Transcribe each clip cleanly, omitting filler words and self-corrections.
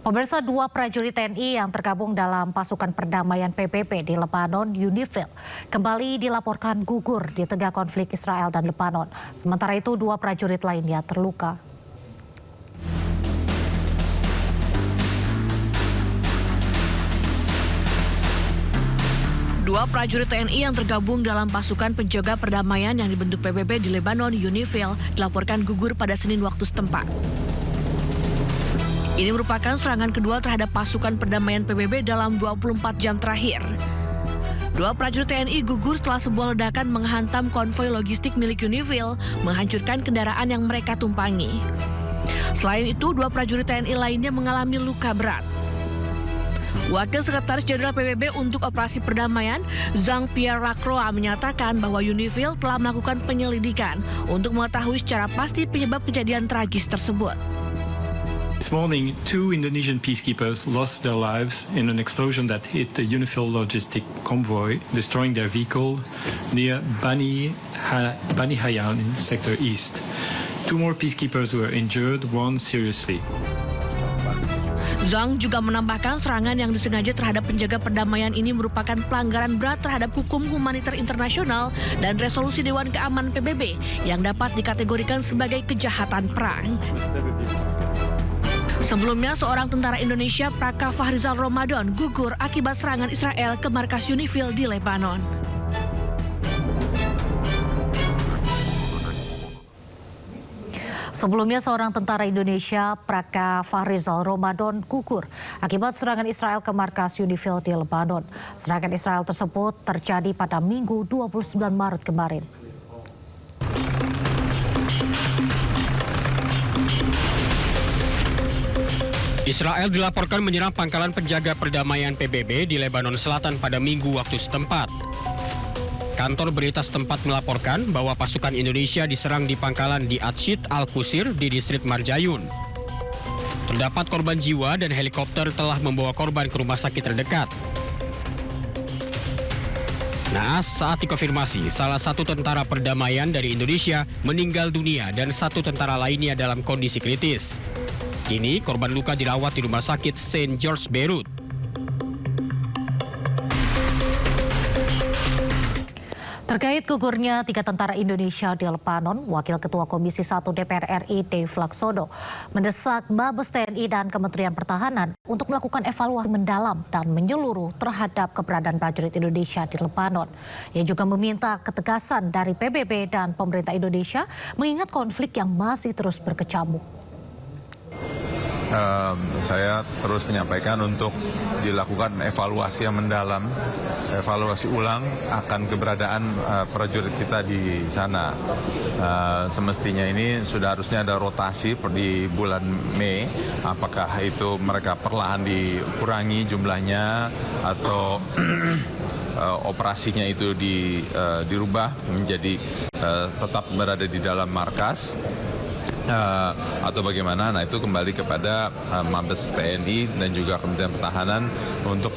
Pemirsa, dua prajurit TNI yang tergabung dalam pasukan perdamaian PBB di Lebanon, UNIFIL, kembali dilaporkan gugur di tengah konflik Israel dan Lebanon. Sementara itu, dua prajurit lainnya terluka. Dua prajurit TNI yang tergabung dalam pasukan penjaga perdamaian yang dibentuk PBB di Lebanon, UNIFIL, dilaporkan gugur pada Senin waktu setempat. Ini merupakan serangan kedua terhadap pasukan perdamaian PBB dalam 24 jam terakhir. Dua prajurit TNI gugur setelah sebuah ledakan menghantam konvoi logistik milik UNIFIL, menghancurkan kendaraan yang mereka tumpangi. Selain itu, dua prajurit TNI lainnya mengalami luka berat. Wakil Sekretaris Jenderal PBB untuk Operasi Perdamaian, Jean-Pierre Lacroix, menyatakan bahwa UNIFIL telah melakukan penyelidikan untuk mengetahui secara pasti penyebab kejadian tragis tersebut. This morning, two Indonesian peacekeepers lost their lives in an explosion that hit the UNIFIL logistic convoy, destroying their vehicle near Bani Hayan in Sector East. Two more peacekeepers were injured, one seriously. Zhang juga menambahkan serangan yang disengaja terhadap penjaga perdamaian ini merupakan pelanggaran berat terhadap hukum humaniter internasional dan resolusi Dewan Keamanan PBB yang dapat dikategorikan sebagai kejahatan perang. Sebelumnya, seorang tentara Indonesia, Praka Fahrizal Ramadan, gugur akibat serangan Israel ke markas UNIFIL di Lebanon. Sebelumnya, seorang tentara Indonesia, Praka Fahrizal Ramadan, gugur akibat serangan Israel ke markas UNIFIL di Lebanon. Serangan Israel tersebut terjadi pada Minggu 29 Maret kemarin. Israel dilaporkan menyerang pangkalan penjaga perdamaian PBB di Lebanon Selatan pada Minggu waktu setempat. Kantor berita setempat melaporkan bahwa pasukan Indonesia diserang di pangkalan di Atshid Al-Qusir di distrik Marjayun. Terdapat korban jiwa dan helikopter telah membawa korban ke rumah sakit terdekat. Naas, saat dikonfirmasi, salah satu tentara perdamaian dari Indonesia meninggal dunia dan satu tentara lainnya dalam kondisi kritis. Kini korban luka dirawat di Rumah Sakit St. George Beirut. Terkait gugurnya 3 tentara Indonesia di Lebanon, Wakil Ketua Komisi 1 DPR RI Dave Laksono mendesak Mabes TNI dan Kementerian Pertahanan untuk melakukan evaluasi mendalam dan menyeluruh terhadap keberadaan prajurit Indonesia di Lebanon. Ia juga meminta ketegasan dari PBB dan pemerintah Indonesia mengingat konflik yang masih terus berkecamuk. Saya terus menyampaikan untuk dilakukan evaluasi yang mendalam, evaluasi ulang akan keberadaan prajurit kita di sana. Semestinya ini sudah harusnya ada rotasi di bulan Mei, apakah itu mereka perlahan dikurangi jumlahnya atau operasinya itu dirubah menjadi tetap berada di dalam markas. Atau bagaimana? Nah, itu kembali kepada Mabes TNI dan juga Kementerian Pertahanan untuk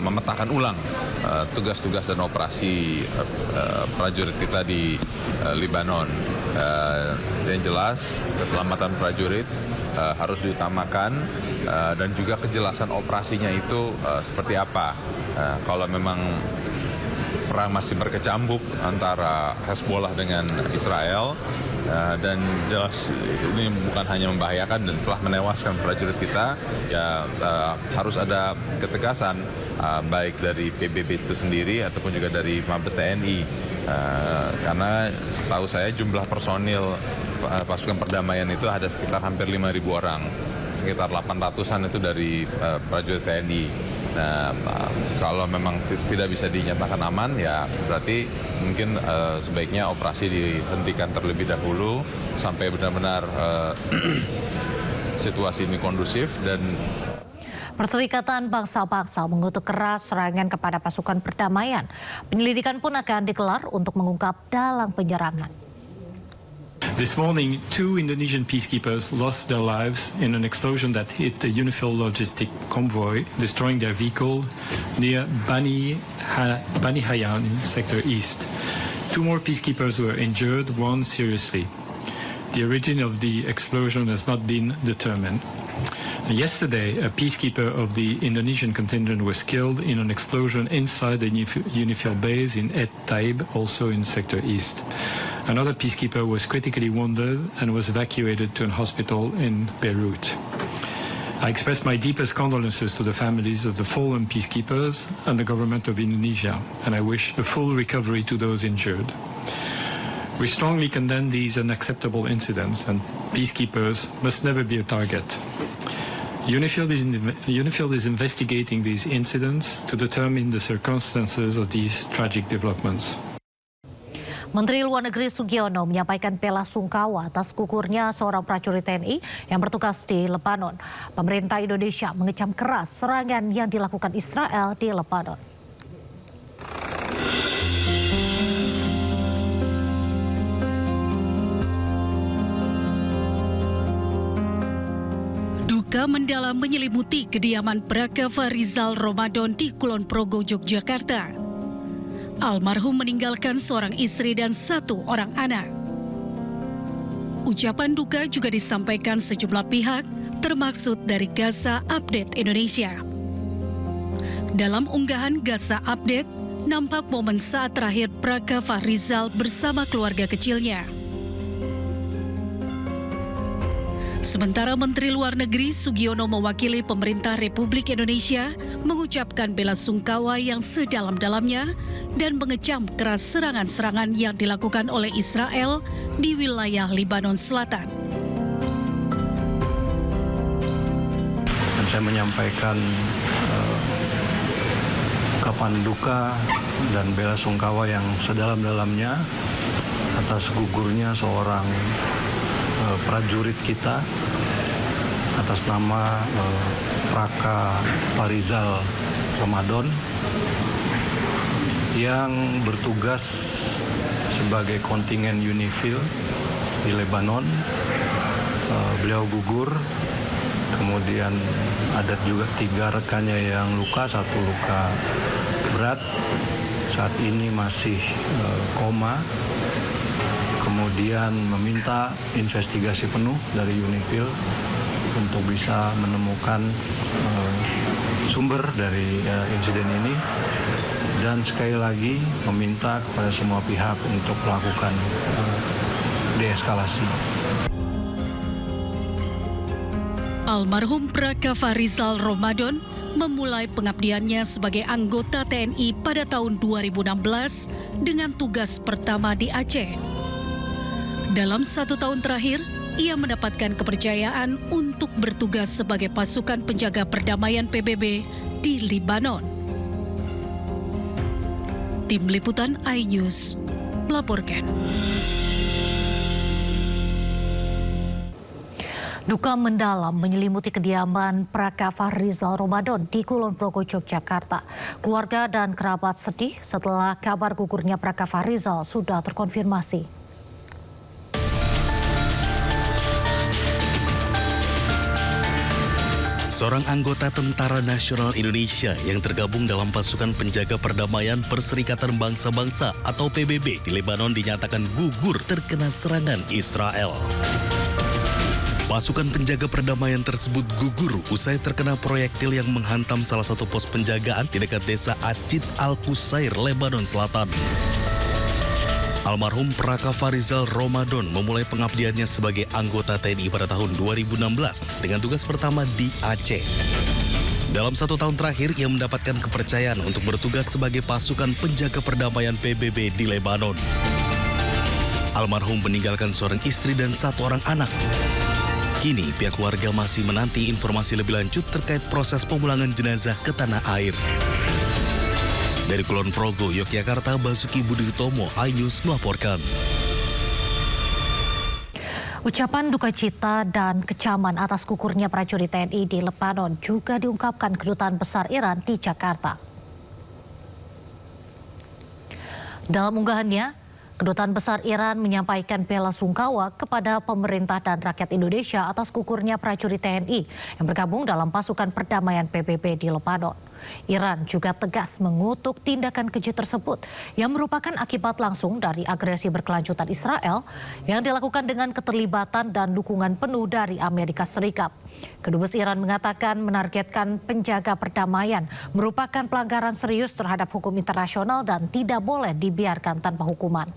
memetakan ulang tugas-tugas dan operasi prajurit kita di Lebanon. Yang jelas keselamatan prajurit harus diutamakan dan juga kejelasan operasinya itu seperti apa. Kalau memang perang masih berkecambuk antara Hezbollah dengan Israel dan jelas ini bukan hanya membahayakan dan telah menewaskan prajurit kita, ya harus ada ketegasan baik dari PBB itu sendiri ataupun juga dari Mabes TNI karena setahu saya jumlah personil pasukan perdamaian itu ada sekitar hampir 5.000 orang, sekitar 800-an itu dari prajurit TNI. Nah, kalau memang tidak bisa dinyatakan aman, ya berarti mungkin sebaiknya operasi dihentikan terlebih dahulu sampai benar-benar situasi ini kondusif dan Perserikatan Bangsa-Bangsa mengutuk keras serangan kepada pasukan perdamaian. Penyelidikan pun akan digelar untuk mengungkap dalang penyerangan. This morning, two Indonesian peacekeepers lost their lives in an explosion that hit the UNIFIL logistic convoy, destroying their vehicle near Bani Hayan in Sector East. Two more peacekeepers were injured, one seriously. The origin of the explosion has not been determined. Yesterday, a peacekeeper of the Indonesian contingent was killed in an explosion inside the UNIFIL base in Et Taib, also in Sector East. Another peacekeeper was critically wounded and was evacuated to a hospital in Beirut. I express my deepest condolences to the families of the fallen peacekeepers and the government of Indonesia, and I wish a full recovery to those injured. We strongly condemn these unacceptable incidents, and peacekeepers must never be a target. UNIFIL is investigating these incidents to determine the circumstances of these tragic developments. Menteri Luar Negeri Sugiono menyampaikan bela sungkawa atas gugurnya seorang prajurit TNI yang bertugas di Lebanon. Pemerintah Indonesia mengecam keras serangan yang dilakukan Israel di Lebanon. Duka mendalam menyelimuti kediaman Prakava Rizal Ramadan di Kulon Progo, Yogyakarta. Almarhum meninggalkan seorang istri dan 1 orang anak. Ucapan duka juga disampaikan sejumlah pihak, termaksud dari Gaza Update Indonesia. Dalam unggahan Gaza Update, nampak momen saat terakhir Prakava Rizal bersama keluarga kecilnya. Sementara Menteri Luar Negeri Sugiono mewakili pemerintah Republik Indonesia mengucapkan bela sungkawa yang sedalam-dalamnya dan mengecam keras serangan-serangan yang dilakukan oleh Israel di wilayah Lebanon Selatan. Dan saya menyampaikan ungkapan duka dan bela sungkawa yang sedalam-dalamnya atas gugurnya seorang prajurit kita atas nama Prakava Rizal Ramadan yang bertugas sebagai kontingen UNIFIL di Lebanon. Beliau gugur, kemudian ada juga 3 rekannya yang luka, 1 luka berat, saat ini masih koma. Kemudian meminta investigasi penuh dari UNIFIL untuk bisa menemukan sumber dari insiden ini, dan sekali lagi meminta kepada semua pihak untuk melakukan deeskalasi. Almarhum Prakava Rizal Ramadan memulai pengabdiannya sebagai anggota TNI pada tahun 2016 dengan tugas pertama di Aceh. Dalam 1 tahun terakhir, ia mendapatkan kepercayaan untuk bertugas sebagai pasukan penjaga perdamaian PBB di Lebanon. Tim Liputan iNews melaporkan. Duka mendalam menyelimuti kediaman Prakava Rizal Ramadan di Kulon Progo, Yogyakarta. Keluarga dan kerabat sedih setelah kabar gugurnya Prakava Rizal sudah terkonfirmasi. Seorang anggota Tentara Nasional Indonesia yang tergabung dalam pasukan penjaga perdamaian Perserikatan Bangsa-Bangsa atau PBB di Lebanon dinyatakan gugur terkena serangan Israel. Pasukan penjaga perdamaian tersebut gugur usai terkena proyektil yang menghantam salah satu pos penjagaan di dekat desa Acid Al-Qusair, Lebanon Selatan. Almarhum Prakava Rizal Ramadan memulai pengabdiannya sebagai anggota TNI pada tahun 2016 dengan tugas pertama di Aceh. Dalam 1 tahun terakhir, ia mendapatkan kepercayaan untuk bertugas sebagai pasukan penjaga perdamaian PBB di Lebanon. Almarhum meninggalkan seorang istri dan 1 orang anak. Kini pihak keluarga masih menanti informasi lebih lanjut terkait proses pemulangan jenazah ke tanah air. Dari Kulon Progo, Yogyakarta, Basuki Budiutomo, iNews melaporkan. Ucapan duka cita dan kecaman atas gugurnya prajurit TNI di Lebanon juga diungkapkan Kedutaan Besar Iran di Jakarta. Dalam unggahannya, Kedutaan Besar Iran menyampaikan bela sungkawa kepada pemerintah dan rakyat Indonesia atas gugurnya prajurit TNI yang bergabung dalam pasukan perdamaian PBB di Lebanon. Iran juga tegas mengutuk tindakan keji tersebut yang merupakan akibat langsung dari agresi berkelanjutan Israel yang dilakukan dengan keterlibatan dan dukungan penuh dari Amerika Serikat. Kedubes Iran mengatakan menargetkan penjaga perdamaian merupakan pelanggaran serius terhadap hukum internasional dan tidak boleh dibiarkan tanpa hukuman.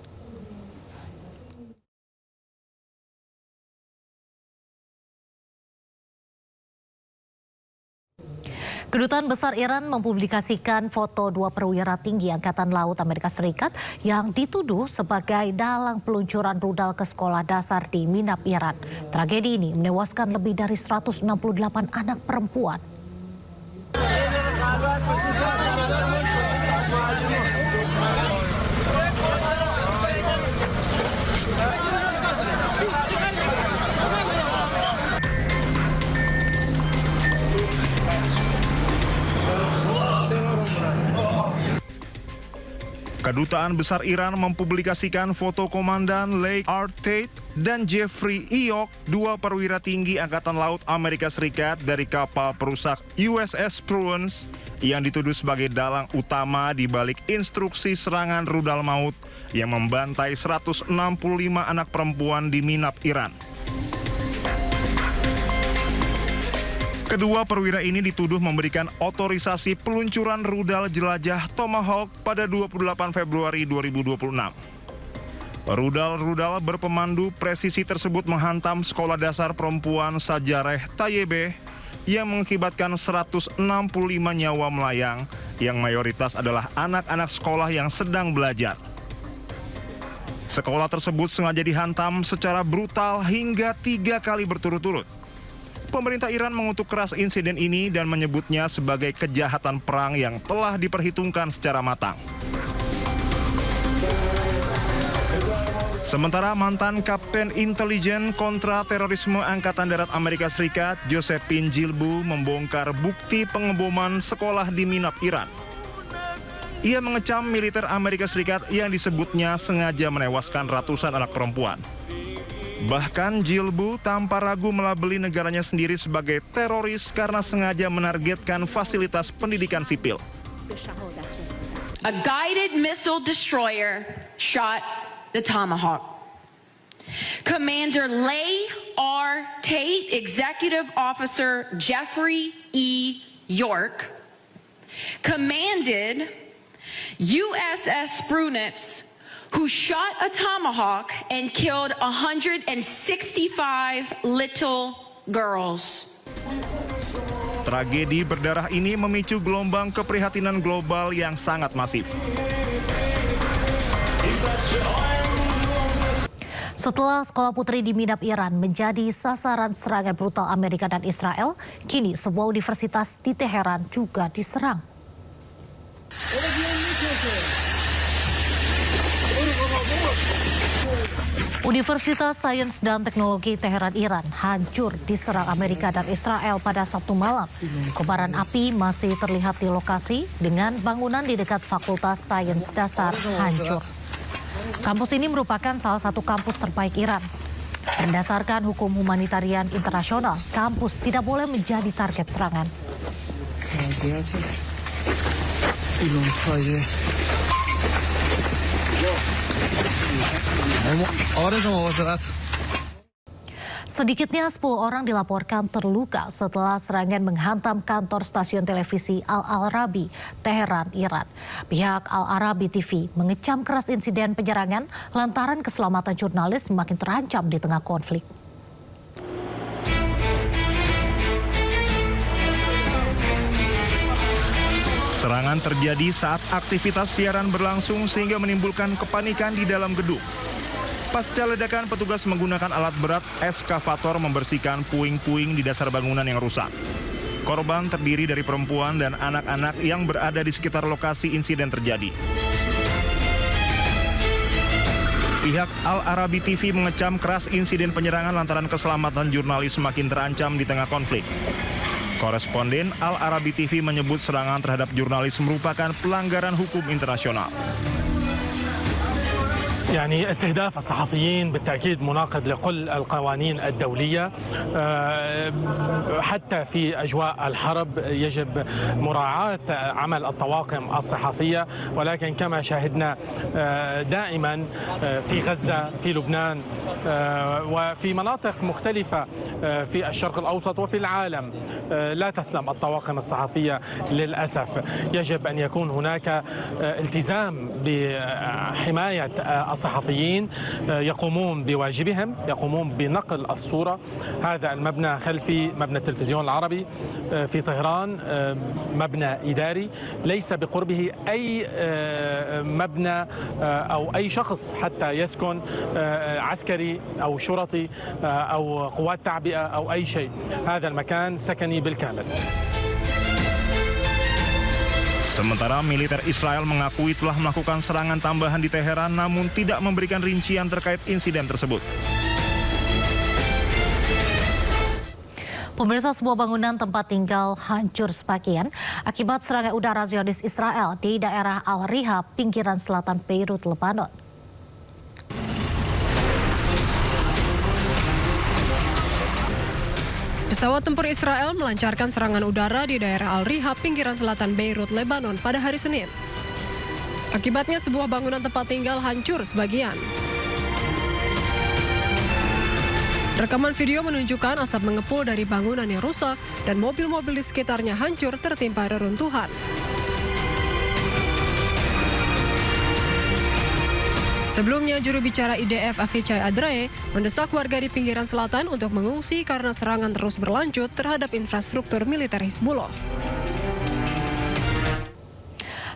Kedutaan Besar Iran mempublikasikan foto dua perwira tinggi Angkatan Laut Amerika Serikat yang dituduh sebagai dalang peluncuran rudal ke sekolah dasar di Minab, Iran. Tragedi ini menewaskan lebih dari 168 anak perempuan. Kedutaan Besar Iran mempublikasikan foto Komandan Leigh R. Tate dan Jeffrey Iyok, dua perwira tinggi Angkatan Laut Amerika Serikat dari kapal perusak USS Prudence yang dituduh sebagai dalang utama di balik instruksi serangan rudal maut yang membantai 165 anak perempuan di Minab, Iran. Kedua perwira ini dituduh memberikan otorisasi peluncuran rudal jelajah Tomahawk pada 28 Februari 2026. Rudal-rudal berpemandu presisi tersebut menghantam sekolah dasar perempuan Sajareh Tayyibeh yang mengakibatkan 165 nyawa melayang yang mayoritas adalah anak-anak sekolah yang sedang belajar. Sekolah tersebut sengaja dihantam secara brutal hingga 3 kali berturut-turut. Pemerintah Iran mengutuk keras insiden ini dan menyebutnya sebagai kejahatan perang yang telah diperhitungkan secara matang. Sementara mantan Kapten Intelijen Kontra Terorisme Angkatan Darat Amerika Serikat, Josephine Jilbu, membongkar bukti pengeboman sekolah di Minab, Iran. Ia mengecam militer Amerika Serikat yang disebutnya sengaja menewaskan ratusan anak perempuan. Bahkan Jilbu tanpa ragu melabeli negaranya sendiri sebagai teroris karena sengaja menargetkan fasilitas pendidikan sipil. A guided missile destroyer shot the Tomahawk. Commander Leigh R. Tate, Executive Officer Jeffrey E. York, commanded USS Prudence, who shot a Tomahawk and killed 165 little girls. Tragedi berdarah ini memicu gelombang keprihatinan global yang sangat masif. Setelah sekolah putri di Minab, Iran menjadi sasaran serangan brutal Amerika dan Israel, kini sebuah universitas di Teheran juga diserang. Universitas Sains dan Teknologi Teheran, Iran hancur diserang Amerika dan Israel pada Sabtu malam. Kobaran api masih terlihat di lokasi dengan bangunan di dekat Fakultas Sains Dasar hancur. Kampus ini merupakan salah satu kampus terbaik Iran. Berdasarkan hukum humanitarian internasional, kampus tidak boleh menjadi target serangan. Sedikitnya 10 orang dilaporkan terluka setelah serangan menghantam kantor stasiun televisi Al-Arabi, Teheran, Iran. Pihak Al-Arabi TV mengecam keras insiden penyerangan lantaran keselamatan jurnalis semakin terancam di tengah konflik. Serangan terjadi saat aktivitas siaran berlangsung sehingga menimbulkan kepanikan di dalam gedung. Pasca ledakan, petugas menggunakan alat berat eskavator membersihkan puing-puing di dasar bangunan yang rusak. Korban terdiri dari perempuan dan anak-anak yang berada di sekitar lokasi insiden terjadi. Pihak Al-Arabi TV mengecam keras insiden penyerangan lantaran keselamatan jurnalis semakin terancam di tengah konflik. Koresponden Al-Arabi TV menyebut serangan terhadap jurnalis merupakan pelanggaran hukum internasional. يعني استهداف الصحفيين بالتأكيد مناقض لكل القوانين الدولية. حتى في أجواء الحرب يجب مراعاة عمل الطواقم الصحفية، ولكن كما شاهدنا دائما في غزة، في لبنان، وفي مناطق مختلفة في الشرق الأوسط وفي العالم لا تسلم الطواقم الصحفية للأسف. يجب أن يكون هناك التزام بحماية الصحفيين، يقومون بواجبهم، يقومون بنقل الصورة. هذا المبنى خلفي مبنى التلفزيون العربي في طهران، مبنى إداري، ليس بقربه أي مبنى أو أي شخص حتى يسكن، عسكري أو شرطي أو قوات تعبئة أو أي شيء. هذا المكان سكني بالكامل. Sementara militer Israel mengakui telah melakukan serangan tambahan di Teheran namun tidak memberikan rincian terkait insiden tersebut. Pemirsa, sebuah bangunan tempat tinggal hancur sebagian akibat serangan udara Zionis Israel di daerah Al-Riha, pinggiran selatan Beirut, Lebanon. Pesawat tempur Israel melancarkan serangan udara di daerah Al-Riha, pinggiran selatan Beirut, Lebanon pada hari Senin. Akibatnya sebuah bangunan tempat tinggal hancur sebagian. Rekaman video menunjukkan asap mengepul dari bangunan yang rusak dan mobil-mobil di sekitarnya hancur tertimpa reruntuhan. Sebelumnya, juru bicara IDF Avichai Adrae mendesak warga di pinggiran selatan untuk mengungsi karena serangan terus berlanjut terhadap infrastruktur militer Hizbullah.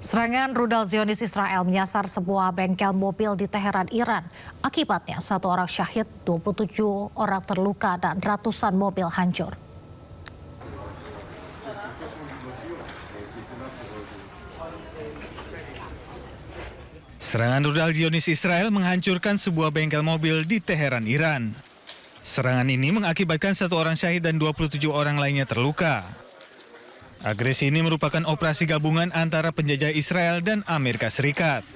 Serangan rudal Zionis Israel menyasar sebuah bengkel mobil di Teheran, Iran. Akibatnya 1 orang syahid, 27 orang terluka dan ratusan mobil hancur. Serangan rudal Zionis Israel menghancurkan sebuah bengkel mobil di Teheran, Iran. Serangan ini mengakibatkan 1 orang syahid dan 27 orang lainnya terluka. Agresi ini merupakan operasi gabungan antara penjajah Israel dan Amerika Serikat.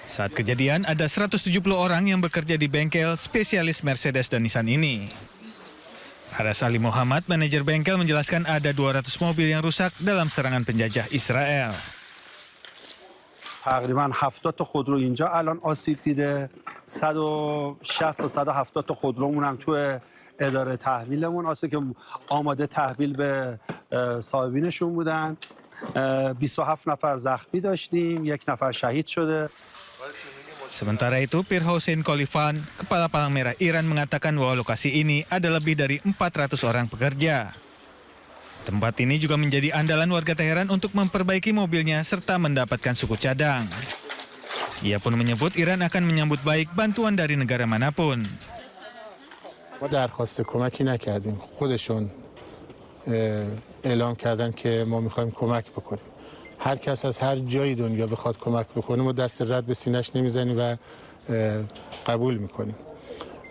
Saat kejadian, ada 170 orang yang bekerja di bengkel spesialis Mercedes dan Nissan ini. Aras Ali Muhammad, manajer bengkel, menjelaskan ada 200 mobil yang rusak dalam serangan penjajah Israel. تقریبا 70 تا خودرو اینجا الان آسیب دیده، 160 تا 170 تا خودرومون هم تو اداره تحویلمون آسیب که آماده تحویل به صاحبینشون بودن. 27 نفر زخمی داشتیم، 1 نفر شهید شده. Sementara itu, Pir Hossein Khalifan, Kepala Palang Merah Iran, mengatakan bahwa lokasi ini ada lebih dari 400 orang pekerja. Tempat ini juga menjadi andalan warga Teheran untuk memperbaiki mobilnya serta mendapatkan suku cadang. Ia pun menyebut Iran akan menyambut baik bantuan dari negara manapun. ما درخواست کمکی نکردیم، خودشون اعلام کردن که ما میخوایم کمک بکنیم. هر کس از هر جای دنیا بخواد کمک بکنه ما دست رد به سینه‌اش نمیزنیم و قبول میکنیم.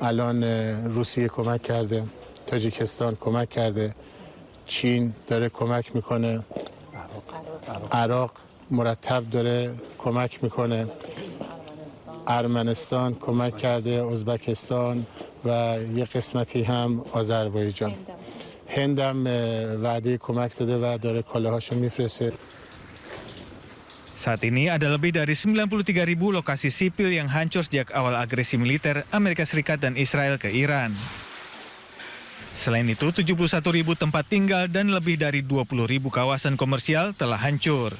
الان روسیه کمک کرده، تاجیکستان کمک کرده، چین داره کمک میکنه، عراق مرتب داره کمک میکنه، ارمنستان کمک کرده، ازبکستان و یه قسمتی هم آذربایجان. هند هم وعده کمک داده و داره کالاهاشو میفرسته. Saat ini ada lebih dari 93.000 lokasi sipil yang hancur sejak awal agresi militer Amerika Serikat dan Israel ke Iran. Selain itu, 71.000 tempat tinggal dan lebih dari 20.000 kawasan komersial telah hancur.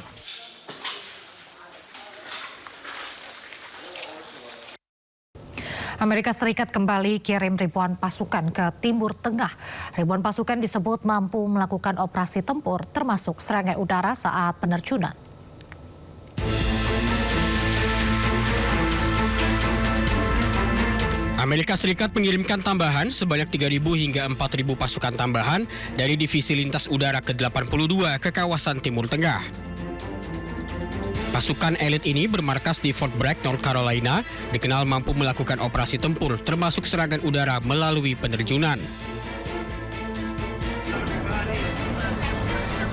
Amerika Serikat kembali kirim ribuan pasukan ke Timur Tengah. Ribuan pasukan disebut mampu melakukan operasi tempur, termasuk serangan udara saat penerjunan. Amerika Serikat mengirimkan tambahan sebanyak 3.000 hingga 4.000 pasukan tambahan dari Divisi Lintas Udara ke-82 ke kawasan Timur Tengah. Pasukan elit ini bermarkas di Fort Bragg, North Carolina, dikenal mampu melakukan operasi tempur termasuk serangan udara melalui penerjunan.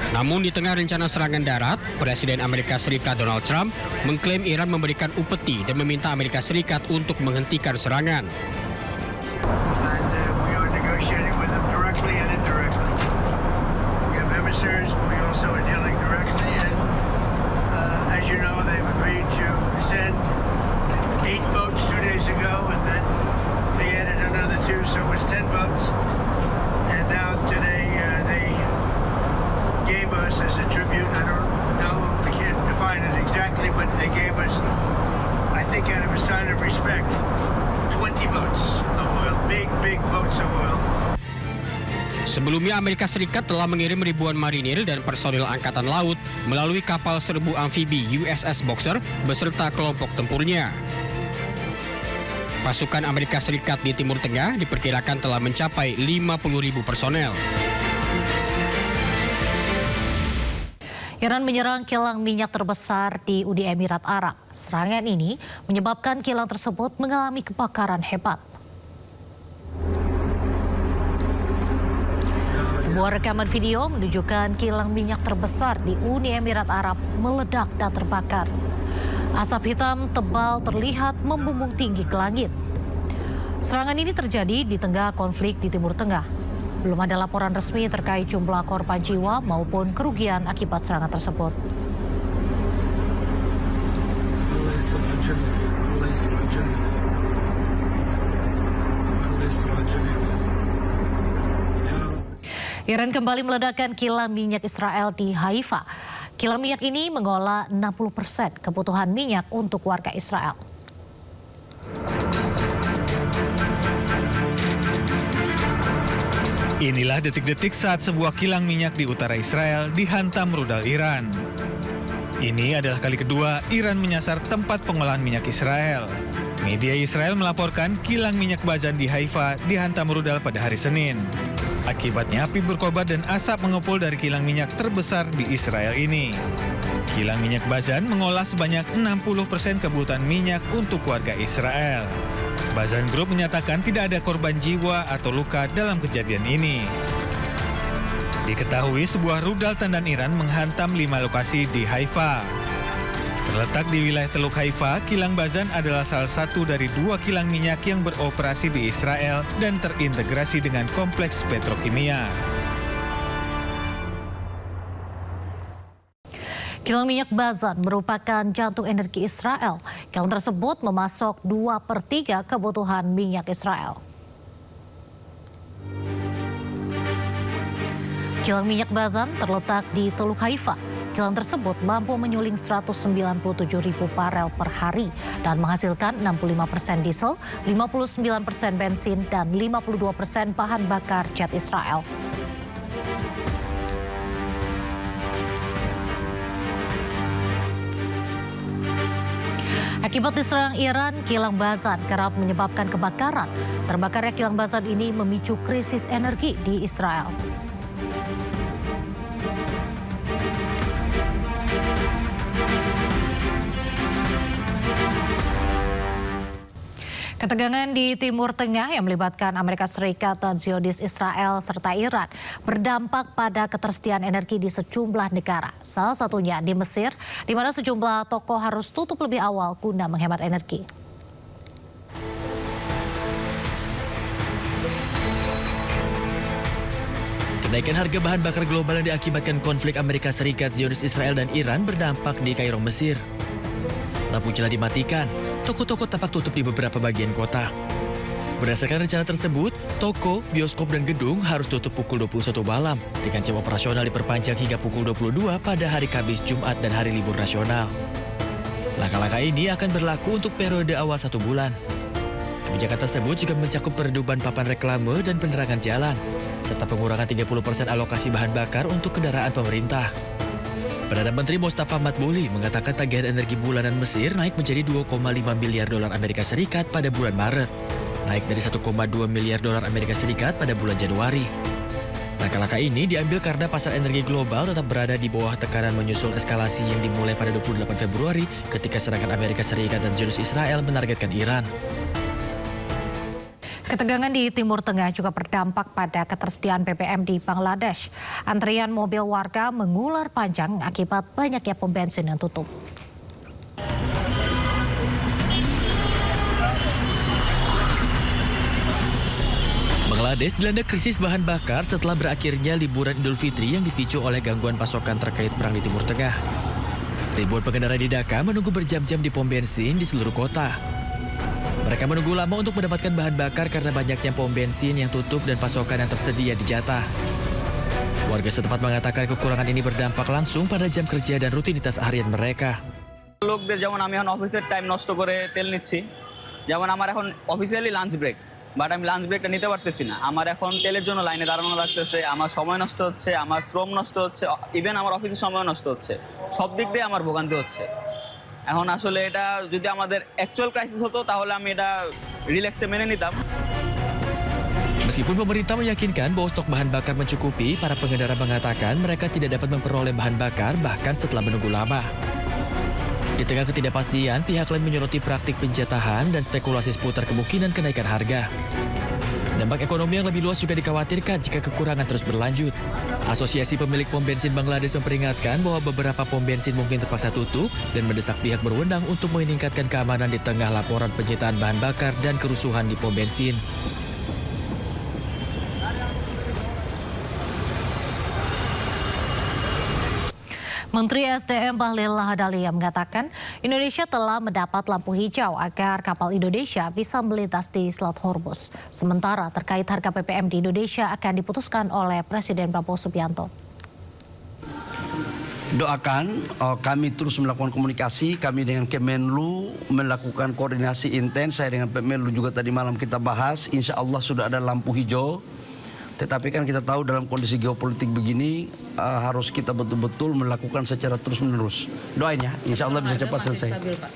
Namun di tengah rencana serangan darat, Presiden Amerika Serikat Donald Trump mengklaim Iran memberikan upeti dan meminta Amerika Serikat untuk menghentikan serangan. We are negotiating with them directly and indirectly. We have emissaries, but we also are dealing directly. And as you know, they've agreed to send 8 boats 2 days ago, and then they added another 2, so it was 10 boats. And now today they gave us as a tribute, I don't know, I can't define it exactly, but they gave us, I think out of a sign of respect, 20 boats of oil, big boats of oil. Sebelumnya Amerika Serikat telah mengirim ribuan marinir dan personil angkatan laut melalui kapal serbu amfibi USS Boxer beserta kelompok tempurnya. Pasukan Amerika Serikat di Timur Tengah diperkirakan telah mencapai 50.000 personel. Iran menyerang kilang minyak terbesar di Uni Emirat Arab. Serangan ini menyebabkan kilang tersebut mengalami kebakaran hebat. Sebuah rekaman video menunjukkan kilang minyak terbesar di Uni Emirat Arab meledak dan terbakar. Asap hitam tebal terlihat membumbung tinggi ke langit. Serangan ini terjadi di tengah konflik di Timur Tengah. Belum ada laporan resmi terkait jumlah korban jiwa maupun kerugian akibat serangan tersebut. Iran kembali meledakkan kilang minyak Israel di Haifa. Kilang minyak ini mengolah 60% kebutuhan minyak untuk warga Israel. Inilah detik-detik saat sebuah kilang minyak di utara Israel dihantam rudal Iran. Ini adalah kali kedua Iran menyasar tempat pengolahan minyak Israel. Media Israel melaporkan kilang minyak Bazan di Haifa dihantam rudal pada hari Senin. Akibatnya api berkobar dan asap mengepul dari kilang minyak terbesar di Israel ini. Kilang minyak Bazan mengolah sebanyak 60% kebutuhan minyak untuk warga Israel. Bazan Group menyatakan tidak ada korban jiwa atau luka dalam kejadian ini. Diketahui sebuah rudal tandan Iran menghantam 5 lokasi di Haifa. Terletak di wilayah Teluk Haifa, kilang Bazan adalah salah satu dari 2 kilang minyak yang beroperasi di Israel dan terintegrasi dengan kompleks petrokimia. Kilang minyak Bazan merupakan jantung energi Israel. Kilang tersebut memasok 2/3 kebutuhan minyak Israel. Kilang minyak Bazan terletak di Teluk Haifa. Kilang tersebut mampu menyuling 197.000 barel per hari dan menghasilkan 65% diesel, 59% bensin, dan 52% bahan bakar jet Israel. Akibat diserang Iran, kilang Bazan kerap menyebabkan kebakaran. Terbakarnya kilang Bazan ini memicu krisis energi di Israel. Ketegangan di Timur Tengah yang melibatkan Amerika Serikat dan Zionis Israel serta Iran berdampak pada ketersediaan energi di sejumlah negara. Salah satunya di Mesir, di mana sejumlah toko harus tutup lebih awal guna menghemat energi. Kenaikan harga bahan bakar global yang diakibatkan konflik Amerika Serikat, Zionis Israel, dan Iran berdampak di Kairo, Mesir. Lampu jalan dimatikan, toko-toko tampak tutup di beberapa bagian kota. Berdasarkan rencana tersebut, toko, bioskop, dan gedung harus tutup pukul 21 malam dengan jam operasional diperpanjang hingga pukul 22 pada hari Kamis, Jumat, dan hari libur nasional. Langkah-langkah ini akan berlaku untuk periode awal 1 bulan. Kebijakan tersebut juga mencakup pereduban papan reklame dan penerangan jalan, serta pengurangan 30% alokasi bahan bakar untuk kendaraan pemerintah. Perdana Menteri Mustafa Madbouli mengatakan tagihan energi bulanan Mesir naik menjadi 2,5 miliar dolar Amerika Serikat pada bulan Maret, naik dari 1,2 miliar dolar Amerika Serikat pada bulan Januari. Langkah-langkah ini diambil karena pasar energi global tetap berada di bawah tekanan menyusul eskalasi yang dimulai pada 28 Februari ketika serangan Amerika Serikat dan Zionis Israel menargetkan Iran. Ketegangan di Timur Tengah juga berdampak pada ketersediaan BBM di Bangladesh. Antrian mobil warga mengular panjang akibat banyaknya pom bensin yang tutup. Bangladesh dilanda krisis bahan bakar setelah berakhirnya liburan Idul Fitri yang dipicu oleh gangguan pasokan terkait perang di Timur Tengah. Ribuan pengendara di Dhaka menunggu berjam-jam di pom bensin di seluruh kota. Mereka menunggu lama untuk mendapatkan bahan bakar karena banyaknya pom bensin yang tutup dan pasokan yang tersedia dijatah. Warga setempat mengatakan kekurangan ini berdampak langsung pada jam kerja dan rutinitas harian mereka. লোকদের যেমন আমি এখন অফিসের টাইম নষ্ট করে তেল নিচ্ছি, যেমন আমার এখন অফিসিয়ালি লাঞ্চ ব্রেক, বাট আমি লাঞ্চ ব্রেকটা নিতে পারতেছি না। আমার এখন তেলের জন্য লাইনে দাঁড়ানো লাগতেছে, আমার সময় নষ্ট হচ্ছে, আমার শ্রম নষ্ট হচ্ছে, ইভেন আমার অফিসের সময় নষ্ট হচ্ছে। সব দিক দিয়ে আমার ভোগান্তি হচ্ছে। এখন আসলে এটা যদি আমাদের অ্যাকচুয়াল ক্রাইসিস হতো তাহলে আমি এটা রিল্যাক্সে মেনে নিতাম। Meskipun pemerintah meyakinkan bahwa stok bahan bakar mencukupi, para pengendara mengatakan mereka tidak dapat memperoleh bahan bakar bahkan setelah menunggu lama. Di tengah ketidakpastian, pihak lain menyoroti praktik penjatahan dan spekulasi seputar kemungkinan kenaikan harga. Dampak ekonomi yang lebih luas juga dikhawatirkan jika kekurangan terus berlanjut. Asosiasi pemilik pom bensin Bangladesh memperingatkan bahwa beberapa pom bensin mungkin terpaksa tutup dan mendesak pihak berwenang untuk meningkatkan keamanan di tengah laporan penyitaan bahan bakar dan kerusuhan di pom bensin. Menteri SDM Bahlil Lahadalia mengatakan Indonesia telah mendapat lampu hijau agar kapal Indonesia bisa melintas di Selat Hormuz. Sementara terkait harga BBM di Indonesia akan diputuskan oleh Presiden Prabowo Subianto. Doakan, kami terus melakukan komunikasi, kami dengan Kemenlu melakukan koordinasi intens, saya dengan Kemenlu juga tadi malam kita bahas, insya Allah sudah ada lampu hijau. Tetapi kan kita tahu dalam kondisi geopolitik begini harus kita betul-betul melakukan secara terus-menerus. Doain ya, insya Allah bisa cepat selesai. Stabil, Pak.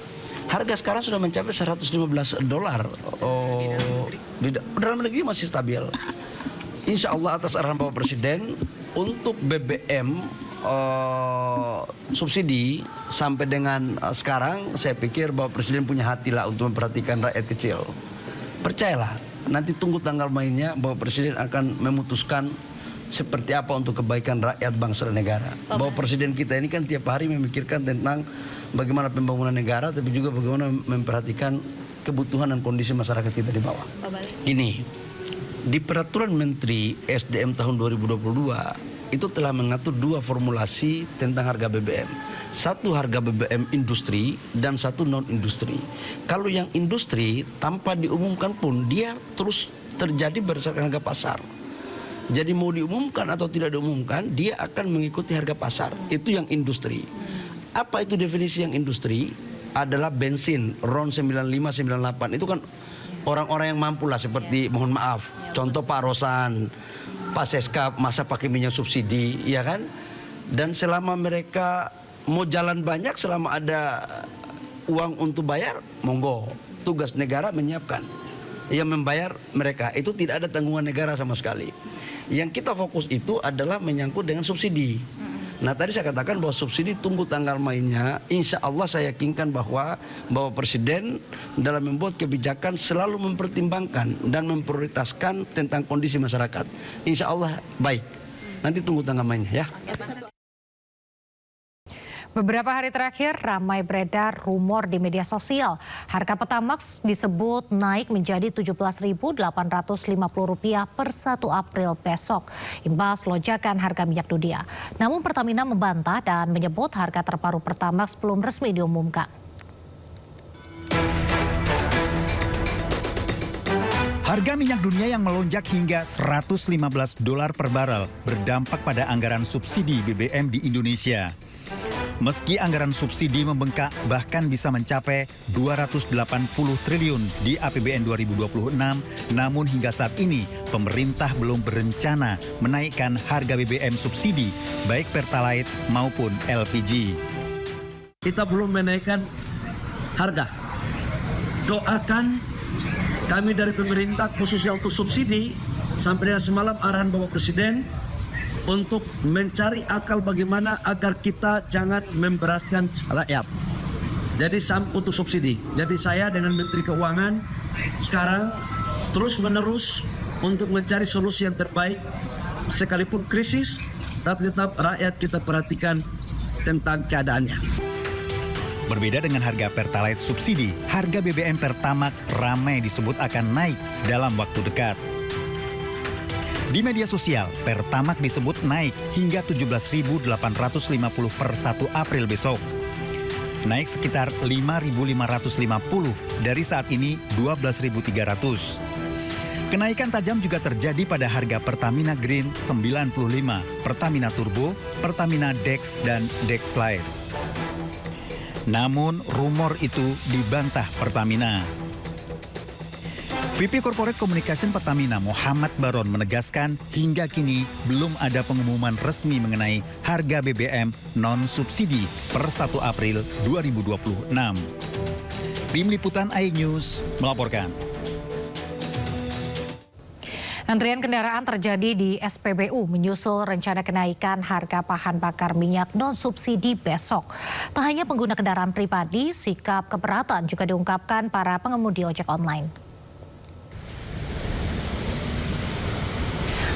Harga sekarang sudah mencapai $115. Di dalam negeri masih stabil. Insya Allah atas arahan Bapak Presiden untuk BBM subsidi sampai dengan sekarang saya pikir Bapak Presiden punya hati lah untuk memperhatikan rakyat kecil. Percayalah. Nanti tunggu tanggal mainnya, Bapak Presiden akan memutuskan seperti apa untuk kebaikan rakyat, bangsa dan negara. Bapak Presiden kita ini kan tiap hari memikirkan tentang bagaimana pembangunan negara, tapi juga bagaimana memperhatikan kebutuhan dan kondisi masyarakat kita di bawah. Gini, di Peraturan Menteri SDM tahun 2022 itu telah mengatur dua formulasi tentang harga BBM. Satu harga BBM industri dan satu non-industri. Kalau yang industri tanpa diumumkan pun dia terus terjadi berdasarkan harga pasar. Jadi mau diumumkan atau tidak diumumkan dia akan mengikuti harga pasar. Itu yang industri. Apa itu definisi yang industri? Adalah bensin RON 95, 98. Itu kan orang-orang yang mampu lah seperti mohon maaf. Contoh Pak Rosan, Pak Seskap masa pakai minyak subsidi, ya kan? Dan selama mereka mau jalan banyak, selama ada uang untuk bayar, monggo. Tugas negara menyiapkan. Yang membayar mereka, itu tidak ada tanggungan negara sama sekali. Yang kita fokus itu adalah menyangkut dengan subsidi. Nah tadi saya katakan bahwa subsidi tunggu tanggal mainnya. Insya Allah saya yakinkan bahwa Bapak Presiden dalam membuat kebijakan selalu mempertimbangkan dan memprioritaskan tentang kondisi masyarakat. Insya Allah baik. Nanti tunggu tanggal mainnya ya. Beberapa hari terakhir ramai beredar rumor di media sosial. Harga Pertamax disebut naik menjadi Rp17.850 per 1 April besok. Imbas lonjakan harga minyak dunia. Namun Pertamina membantah dan menyebut harga terbaru Pertamax belum resmi diumumkan. Harga minyak dunia yang melonjak hingga $115 per barel berdampak pada anggaran subsidi BBM di Indonesia. Meski anggaran subsidi membengkak bahkan bisa mencapai 280 triliun di APBN 2026, namun hingga saat ini pemerintah belum berencana menaikkan harga BBM subsidi baik Pertalite maupun LPG. Kita belum menaikkan harga. Doakan kami dari pemerintah khususnya untuk subsidi sampai dengan semalam arahan Bapak Presiden untuk mencari akal bagaimana agar kita jangan memberatkan rakyat. Jadi untuk subsidi. Jadi saya dengan Menteri Keuangan sekarang terus-menerus untuk mencari solusi yang terbaik sekalipun krisis, tapi tetap rakyat kita perhatikan tentang keadaannya. Berbeda dengan harga Pertalite subsidi, harga BBM Pertamax ramai disebut akan naik dalam waktu dekat. Di media sosial, Pertamax disebut naik hingga 17.850 per 1 April besok. Naik sekitar 5.550 dari saat ini 12.300. Kenaikan tajam juga terjadi pada harga Pertamina Green 95, Pertamina Turbo, Pertamina Dex, dan Dex Lite. Namun rumor itu dibantah Pertamina. VP Corporate Communication Pertamina Muhammad Baron menegaskan hingga kini belum ada pengumuman resmi mengenai harga BBM non-subsidi per 1 April 2026. Tim Liputan iNews melaporkan. Antrian kendaraan terjadi di SPBU menyusul rencana kenaikan harga bahan bakar minyak non-subsidi besok. Tak hanya pengguna kendaraan pribadi, sikap keberatan juga diungkapkan para pengemudi ojek online.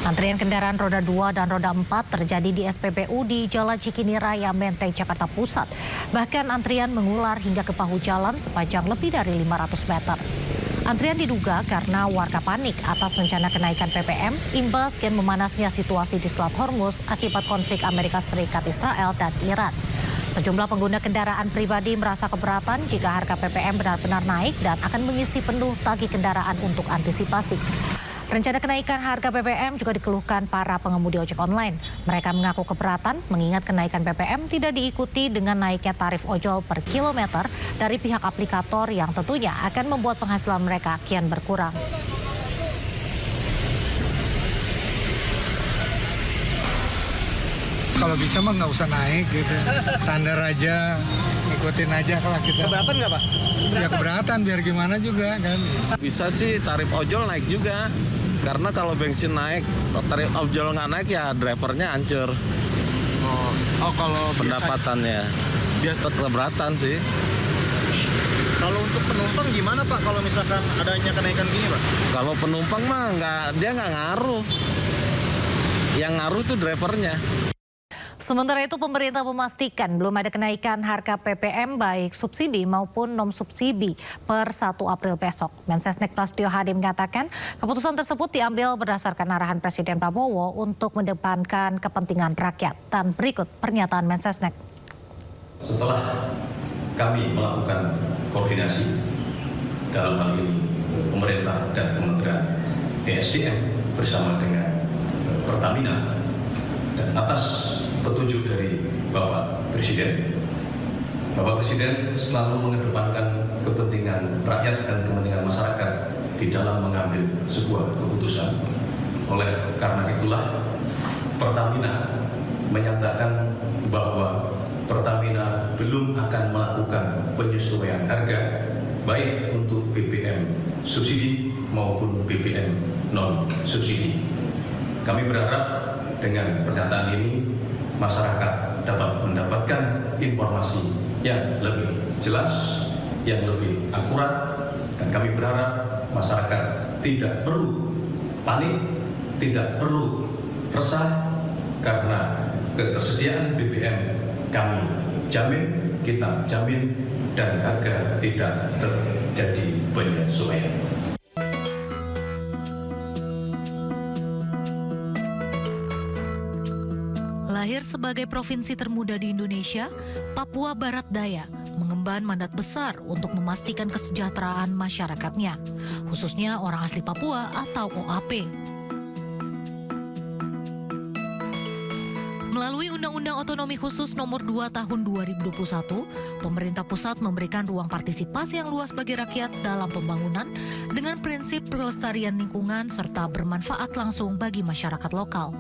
Antrian kendaraan roda 2 dan roda 4 terjadi di SPBU di Jalan Cikini Raya, Menteng, Jakarta Pusat. Bahkan antrian mengular hingga ke bahu jalan sepanjang lebih dari 500 meter. Antrian diduga karena warga panik atas rencana kenaikan BBM imbas kian memanasnya situasi di Selat Hormuz akibat konflik Amerika Serikat, Israel, dan Iran. Sejumlah pengguna kendaraan pribadi merasa keberatan jika harga BBM benar-benar naik dan akan mengisi penuh tangki kendaraan untuk antisipasi. Rencana kenaikan harga BBM juga dikeluhkan para pengemudi ojek online. Mereka mengaku keberatan mengingat kenaikan BBM tidak diikuti dengan naiknya tarif ojol per kilometer dari pihak aplikator yang tentunya akan membuat penghasilan mereka kian berkurang. Kalau bisa mah nggak usah naik gitu, standar aja, ikutin aja kalau kita. Keberatan nggak Pak? Ya keberatan, biar gimana juga kan. Bisa sih tarif ojol naik juga, karena kalau bensin naik, tarif ojol nggak naik ya drivernya hancur. Oh kalau pendapatannya, tetap keberatan sih. Kalau untuk penumpang gimana Pak kalau misalkan adanya kenaikan gini Pak? Kalau penumpang mah dia nggak ngaruh, yang ngaruh itu drivernya. Sementara itu pemerintah memastikan belum ada kenaikan harga BBM baik subsidi maupun non-subsidi per 1 April besok. Mensesnek Prasetyo Hadi mengatakan keputusan tersebut diambil berdasarkan arahan Presiden Prabowo untuk mendepankan kepentingan rakyat. Dan berikut pernyataan Mensesnek. Setelah kami melakukan koordinasi dalam hal ini pemerintah dan Kementerian ESDM bersama dengan Pertamina dan atas petunjuk dari Bapak Presiden. Bapak Presiden selalu mengedepankan kepentingan rakyat dan kepentingan masyarakat di dalam mengambil sebuah keputusan. Oleh karena itulah Pertamina menyatakan bahwa Pertamina belum akan melakukan penyesuaian harga baik untuk BBM subsidi maupun BBM non-subsidi. Kami berharap dengan pernyataan ini masyarakat dapat mendapatkan informasi yang lebih jelas, yang lebih akurat, dan kami berharap masyarakat tidak perlu panik, tidak perlu resah, karena ketersediaan BBM kami jamin, kita jamin, dan harga tidak terjadi penyesuaian. Lahir sebagai provinsi termuda di Indonesia, Papua Barat Daya mengemban mandat besar untuk memastikan kesejahteraan masyarakatnya, khususnya orang asli Papua atau OAP. Melalui Undang-Undang Otonomi Khusus Nomor 2 Tahun 2021, pemerintah pusat memberikan ruang partisipasi yang luas bagi rakyat dalam pembangunan dengan prinsip pelestarian lingkungan serta bermanfaat langsung bagi masyarakat lokal.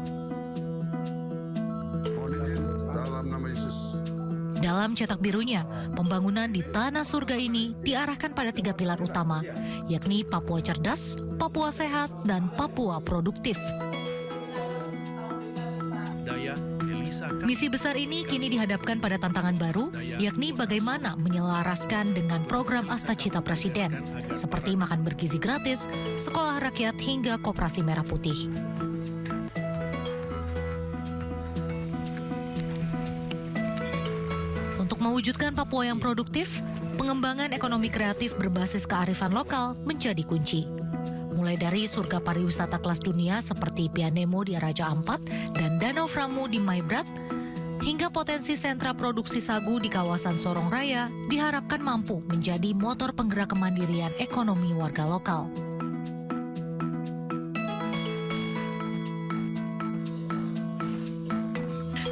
Dalam cetak birunya, pembangunan di Tanah Surga ini diarahkan pada 3 pilar utama, yakni Papua Cerdas, Papua Sehat, dan Papua Produktif. Daya, Elisa Misi besar ini kini dihadapkan pada tantangan baru, yakni bagaimana menyelaraskan dengan program Astacita Presiden, seperti makan bergizi gratis, sekolah rakyat hingga koperasi merah putih. Untuk mewujudkan Papua yang produktif, pengembangan ekonomi kreatif berbasis kearifan lokal menjadi kunci. Mulai dari surga pariwisata kelas dunia seperti Pianemo di Raja Ampat dan Danau Framu di Maibrat, hingga potensi sentra produksi sagu di kawasan Sorong Raya diharapkan mampu menjadi motor penggerak kemandirian ekonomi warga lokal.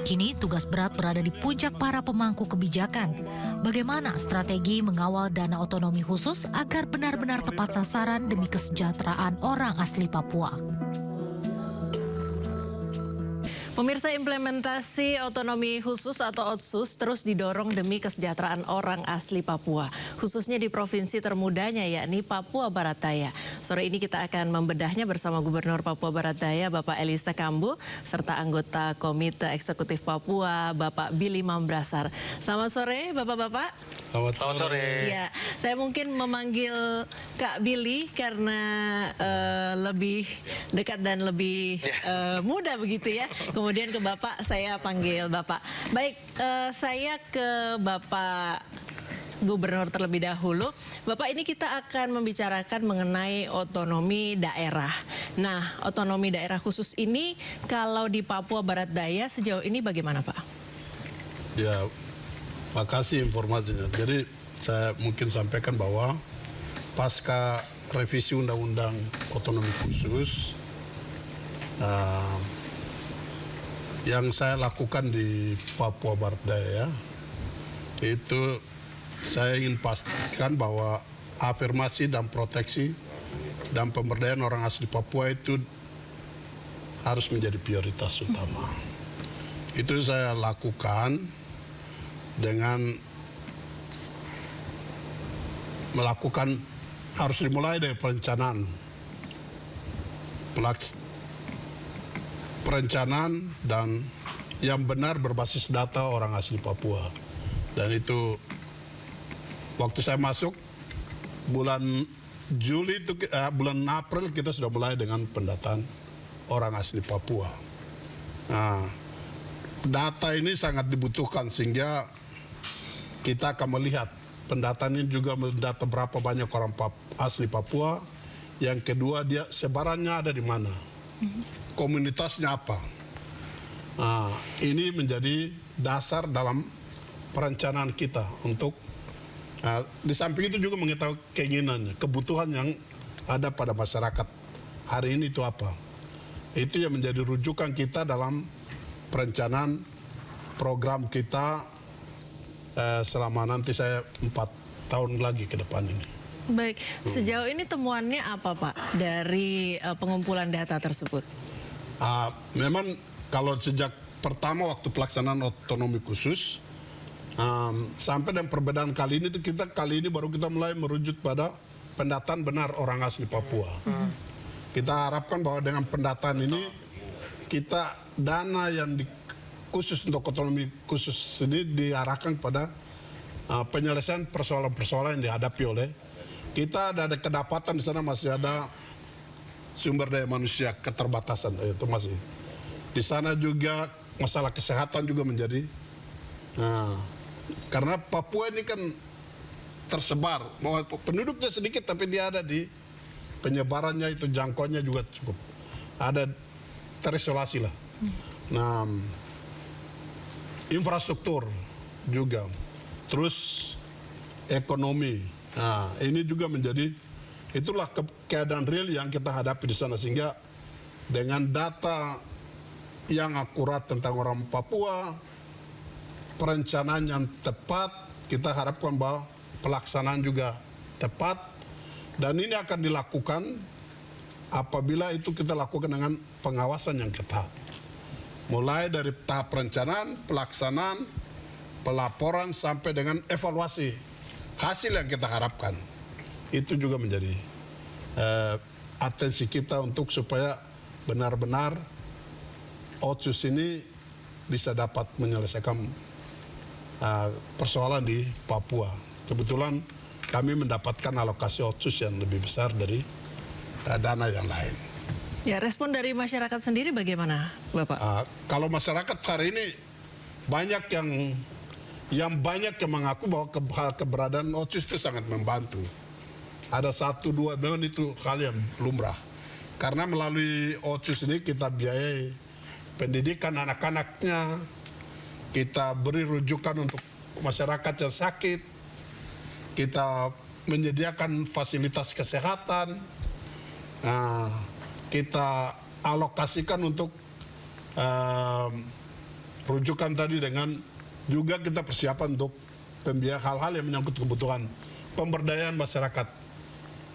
Kini tugas berat berada di puncak para pemangku kebijakan. Bagaimana strategi mengawal dana otonomi khusus agar benar-benar tepat sasaran demi kesejahteraan orang asli Papua. Pemirsa, implementasi otonomi khusus atau OTSUS terus didorong demi kesejahteraan orang asli Papua, khususnya di provinsi termudanya yakni Papua Barat Daya. Sore ini kita akan membedahnya bersama Gubernur Papua Barat Daya Bapak Elisa Kambu serta anggota Komite Eksekutif Papua Bapak Billy Mambrasar. Selamat sore Bapak-bapak. Selamat sore. Ya, saya mungkin memanggil Kak Billy karena lebih dekat dan lebih muda begitu ya. Kemudian ke Bapak saya panggil Bapak. Baik, saya ke Bapak Gubernur terlebih dahulu. Bapak, ini kita akan membicarakan mengenai otonomi daerah. Nah, otonomi daerah khusus ini kalau di Papua Barat Daya sejauh ini bagaimana Pak? Ya, makasih informasinya. Jadi saya mungkin sampaikan bahwa pasca revisi Undang-Undang Otonomi Khusus, yang saya lakukan di Papua Barat Daya itu saya ingin pastikan bahwa afirmasi dan proteksi dan pemberdayaan orang asli Papua itu harus menjadi prioritas utama. Itu saya lakukan dengan melakukan, harus dimulai dari perencanaan dan yang benar berbasis data orang asli Papua. Dan itu waktu saya masuk bulan Juli itu bulan April kita sudah mulai dengan pendataan orang asli Papua. Nah, data ini sangat dibutuhkan sehingga kita akan melihat pendataan ini juga mendata berapa banyak orang asli Papua. Yang kedua, dia sebarannya ada di mana, komunitasnya apa. Nah, ini menjadi dasar dalam perencanaan kita untuk di samping itu juga mengetahui keinginannya, kebutuhan yang ada pada masyarakat hari ini itu apa. Itu yang menjadi rujukan kita dalam perencanaan program kita selama nanti saya 4 tahun lagi ke depan ini. Baik, sejauh ini temuannya apa Pak dari pengumpulan data tersebut? Memang kalau sejak pertama waktu pelaksanaan otonomi khusus sampai dan perbedaan kali ini, kita baru kita mulai merujuk pada pendataan benar orang asli Papua. Kita harapkan bahwa dengan pendataan ini kita dana yang khusus untuk otonomi khusus ini diarahkan pada penyelesaian persoalan-persoalan yang dihadapi oleh kita. Ada kedapatan di sana masih ada sumber daya manusia keterbatasan, itu masih di sana juga masalah kesehatan juga menjadi karena Papua ini kan tersebar, bahwa penduduknya sedikit tapi dia ada di penyebarannya itu jangkauannya juga cukup ada terisolasi lah. Nah, infrastruktur juga, terus ekonomi. Nah, ini juga menjadi itulah keadaan real yang kita hadapi di sana, sehingga dengan data yang akurat tentang orang Papua, perencanaan yang tepat, kita harapkan bahwa pelaksanaan juga tepat, dan ini akan dilakukan apabila itu kita lakukan dengan pengawasan yang ketat. Mulai dari tahap perencanaan, pelaksanaan, pelaporan, sampai dengan evaluasi hasil yang kita harapkan. Itu juga menjadi atensi kita untuk supaya benar-benar OTSUS ini bisa dapat menyelesaikan persoalan di Papua. Kebetulan kami mendapatkan alokasi otsus yang lebih besar dari dana yang lain. Ya, respon dari masyarakat sendiri bagaimana, Bapak? Kalau masyarakat hari ini banyak yang mengaku bahwa keberadaan otsus itu sangat membantu. Ada 1-2 memang itu hal yang lumrah. Karena melalui otsus ini kita biayai pendidikan anak-anaknya, kita beri rujukan untuk masyarakat yang sakit, kita menyediakan fasilitas kesehatan, kita alokasikan untuk rujukan tadi, dengan juga kita persiapan untuk pembiayaan hal-hal yang menyangkut kebutuhan pemberdayaan masyarakat,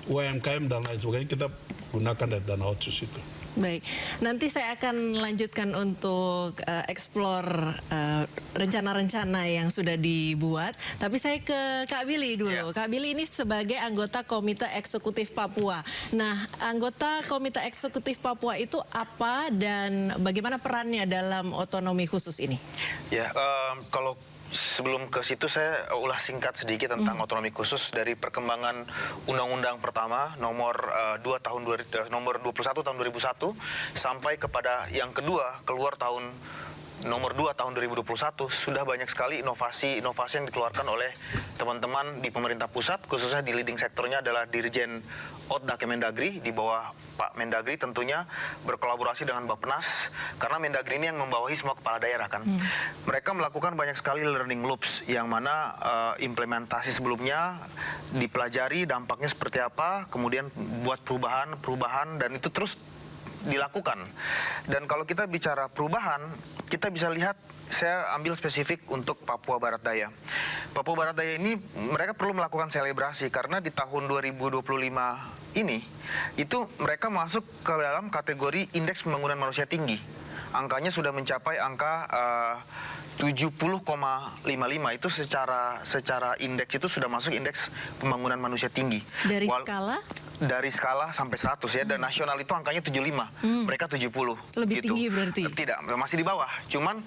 UMKM dan lain sebagainya, kita gunakan dari dana otsus itu. Baik, nanti saya akan lanjutkan untuk explore rencana-rencana yang sudah dibuat. Tapi saya ke Kak Billy dulu. Kak Billy ini sebagai anggota Komite Eksekutif Papua. Nah, anggota Komite Eksekutif Papua itu apa dan bagaimana perannya dalam otonomi khusus ini? Ya, kalau sebelum ke situ saya ulas singkat sedikit tentang otonomi khusus dari perkembangan Undang-Undang pertama nomor 21 tahun 2001 sampai kepada yang kedua keluar tahun nomor 2 tahun 2021. Sudah banyak sekali inovasi yang dikeluarkan oleh teman-teman di pemerintah pusat, khususnya di leading sektornya adalah Dirjen Otda Kemendagri, di bawah Pak Mendagri tentunya berkolaborasi dengan Bappenas, karena Mendagri ini yang membawahi semua kepala daerah kan. Mereka melakukan banyak sekali learning loops yang mana implementasi sebelumnya dipelajari dampaknya seperti apa, kemudian buat perubahan dan itu terus dilakukan. Dan kalau kita bicara perubahan, kita bisa lihat, saya ambil spesifik untuk Papua Barat Daya. Papua Barat Daya ini mereka perlu melakukan selebrasi karena di tahun 2025 ini itu mereka masuk ke dalam kategori indeks pembangunan manusia tinggi. Angkanya sudah mencapai angka 70,55, itu secara indeks itu sudah masuk indeks pembangunan manusia tinggi. Dari skala? Dari skala sampai 100 ya, dan nasional itu angkanya 75, mereka 70. Lebih gitu. tinggi berarti? Tidak, masih di bawah, cuman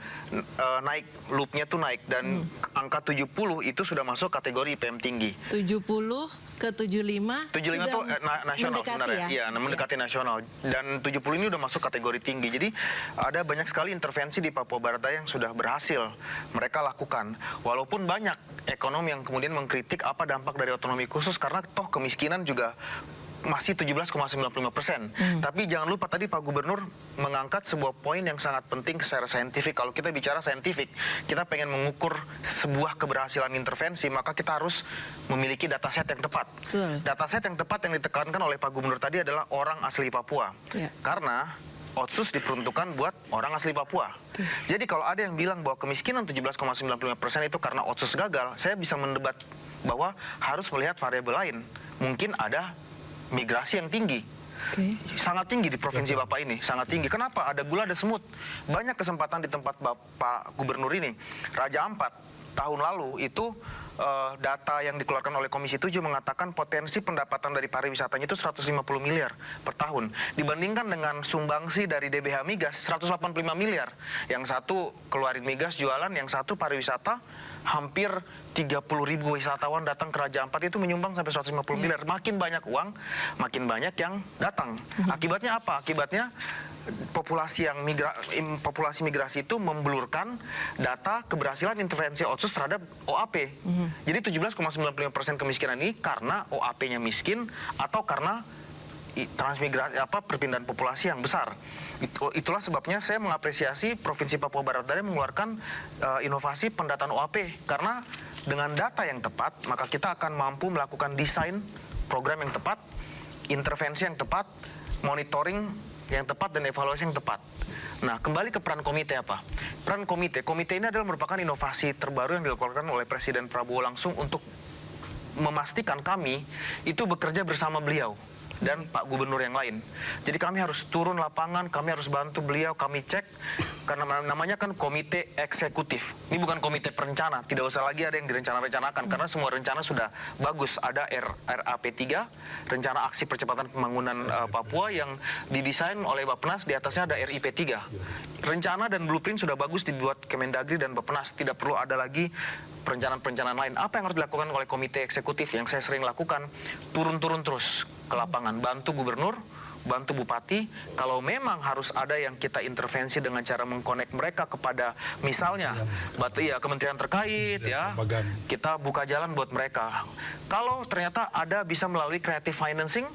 naik, loopnya tuh naik, dan angka 70 itu sudah masuk kategori IPM tinggi. 70 ke 75 75 itu nasional sebenarnya, ya? Iya, mendekati nasional, dan 70 ini udah masuk kategori tinggi. Jadi ada banyak sekali intervensi di Papua Barat Daya yang sudah berhasil mereka lakukan. Walaupun banyak ekonom yang kemudian mengkritik apa dampak dari otonomi khusus, karena toh kemiskinan juga masih 17,95%. Tapi jangan lupa tadi Pak Gubernur mengangkat sebuah poin yang sangat penting secara saintifik. Kalau kita bicara saintifik, kita pengen mengukur sebuah keberhasilan intervensi, maka kita harus memiliki dataset yang tepat. Dataset yang tepat yang ditekankan oleh Pak Gubernur tadi adalah orang asli Papua. Karena otsus diperuntukkan buat orang asli Papua. Jadi kalau ada yang bilang bahwa kemiskinan 17,95% itu karena otsus gagal, saya bisa mendebat bahwa harus melihat variabel lain. Mungkin ada migrasi yang tinggi, sangat tinggi di provinsi Bapak ini, sangat tinggi. Kenapa? Ada gula, ada semut. Banyak kesempatan di tempat Bapak Gubernur ini. Raja Ampat tahun lalu itu data yang dikeluarkan oleh Komisi 7 mengatakan potensi pendapatan dari pariwisatanya itu 150 miliar per tahun. Dibandingkan dengan sumbangsi dari DBH Migas 185 miliar. Yang satu keluarin migas jualan, yang satu pariwisata. Hampir 30.000 wisatawan datang ke Raja Ampat, itu menyumbang sampai 150 miliar. Makin banyak uang, makin banyak yang datang. Akibatnya apa? Akibatnya populasi migrasi itu membelurkan data keberhasilan intervensi otsus terhadap OAP. Jadi 17,95% kemiskinan ini karena OAP-nya miskin atau karena transmigrasi perpindahan populasi yang besar. Itulah sebabnya saya mengapresiasi Provinsi Papua Barat Daya mengeluarkan inovasi pendataan OAP, karena dengan data yang tepat maka kita akan mampu melakukan desain program yang tepat, intervensi yang tepat, monitoring yang tepat, dan evaluasi yang tepat. Nah, kembali ke peran komite apa? Peran komite ini adalah merupakan inovasi terbaru yang dilakukan oleh Presiden Prabowo langsung untuk memastikan kami itu bekerja bersama beliau. dan Pak Gubernur yang lain. Jadi kami harus turun lapangan, kami harus bantu beliau, kami cek, karena namanya kan komite eksekutif. Ini bukan komite perencana, tidak usah lagi ada yang direncanakan, karena semua rencana sudah bagus. Ada RAP3, Rencana Aksi Percepatan Pembangunan Papua, yang didesain oleh Bappenas, di atasnya ada RIP3. Rencana dan blueprint sudah bagus dibuat Kemendagri dan Bappenas, tidak perlu ada lagi perencanaan-perencanaan lain. Apa yang harus dilakukan oleh komite eksekutif yang saya sering lakukan? Turun-turun terus ke lapangan, bantu gubernur, bantu bupati. Kalau memang harus ada yang kita intervensi dengan cara mengkonek mereka kepada misalnya kementerian terkait, ya kita buka jalan buat mereka. Kalau ternyata ada bisa melalui creative financing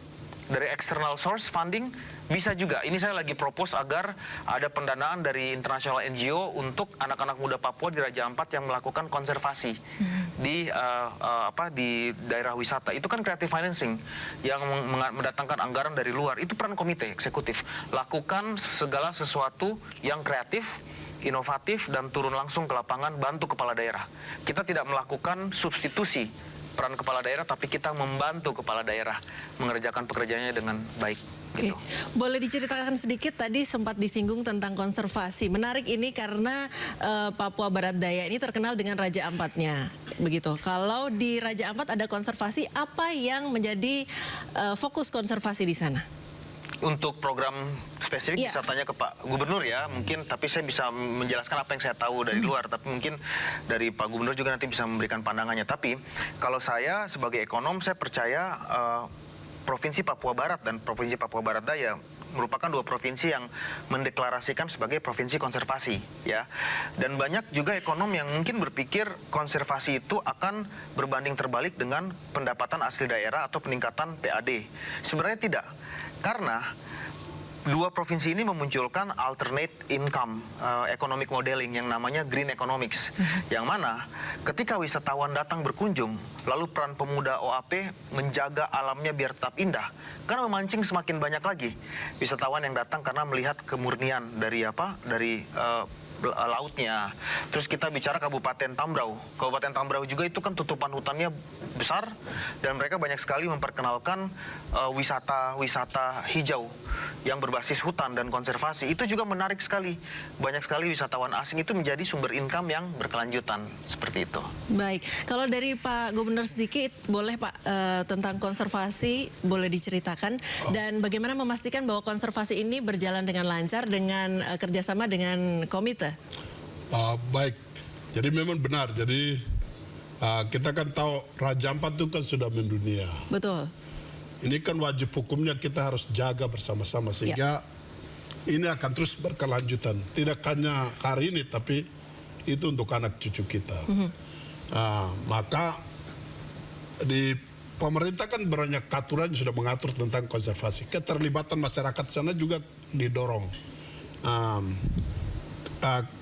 dari external source funding, bisa juga. Ini saya lagi propose agar ada pendanaan dari international NGO untuk anak-anak muda Papua di Raja Ampat yang melakukan konservasi di daerah wisata. Itu kan creative financing yang mendatangkan anggaran dari luar. Itu peran komite eksekutif. Lakukan segala sesuatu yang kreatif, inovatif, dan turun langsung ke lapangan, bantu kepala daerah. Kita tidak melakukan substitusi peran kepala daerah, tapi kita membantu kepala daerah mengerjakan pekerjaannya dengan baik. Gitu. Boleh diceritakan sedikit, tadi sempat disinggung tentang konservasi. Menarik ini karena Papua Barat Daya ini terkenal dengan Raja Ampatnya, begitu. Kalau di Raja Ampat ada konservasi, apa yang menjadi fokus konservasi di sana? Untuk program spesifik bisa tanya ke Pak Gubernur ya, mungkin, tapi saya bisa menjelaskan apa yang saya tahu dari luar, tapi mungkin dari Pak Gubernur juga nanti bisa memberikan pandangannya. Tapi kalau saya sebagai ekonom, saya percaya Provinsi Papua Barat dan Provinsi Papua Barat Daya merupakan dua provinsi yang mendeklarasikan sebagai provinsi konservasi, ya. Dan banyak juga ekonom yang mungkin berpikir konservasi itu akan berbanding terbalik dengan pendapatan asli daerah atau peningkatan PAD. Sebenarnya tidak. Karena dua provinsi ini memunculkan alternate income economic modeling yang namanya green economics, yang mana ketika wisatawan datang berkunjung, lalu peran pemuda OAP menjaga alamnya biar tetap indah, karena memancing semakin banyak lagi wisatawan yang datang karena melihat kemurnian dari lautnya. Terus kita bicara Kabupaten Tambrau. Kabupaten Tambrau juga itu kan tutupan hutannya besar, dan mereka banyak sekali memperkenalkan wisata hijau yang berbasis hutan dan konservasi. Itu juga menarik sekali. Banyak sekali wisatawan asing, itu menjadi sumber income yang berkelanjutan, seperti itu. Baik, kalau dari Pak Gubernur sedikit, boleh Pak, tentang konservasi boleh diceritakan, dan bagaimana memastikan bahwa konservasi ini berjalan dengan lancar dengan kerjasama dengan komite? Baik, jadi memang benar. Jadi kita kan tahu Raja Ampat itu kan sudah mendunia. Betul. Ini kan wajib hukumnya kita harus jaga bersama-sama, sehingga ini akan terus berkelanjutan. Tidak hanya hari ini, tapi itu untuk anak cucu kita. Maka di pemerintah kan banyak aturan yang sudah mengatur tentang konservasi. Keterlibatan masyarakat sana juga didorong.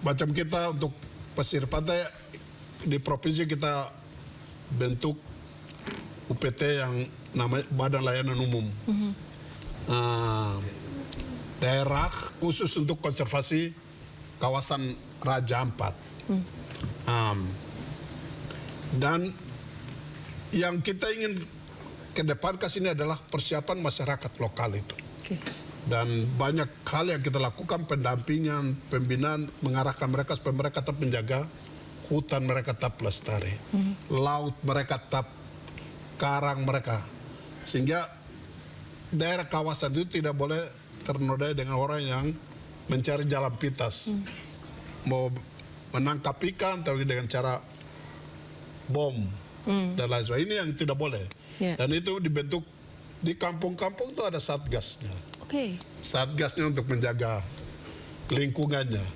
Macam kita untuk pesisir pantai di provinsi kita bentuk UPT yang namanya Badan Layanan Umum, daerah khusus untuk konservasi kawasan Raja Ampat. Dan yang kita ingin kedepankan sini adalah persiapan masyarakat lokal itu. Dan banyak hal yang kita lakukan, pendampingan, pembinaan, mengarahkan mereka supaya mereka tetap menjaga hutan mereka tetap lestari, laut mereka tetap, karang mereka, sehingga daerah kawasan itu tidak boleh ternodai dengan orang yang mencari jalan pintas, mau menangkap ikan tapi dengan cara bom dan lain sebagainya. Ini yang tidak boleh. Dan itu dibentuk di kampung-kampung, itu ada satgasnya. Satgasnya untuk menjaga lingkungannya.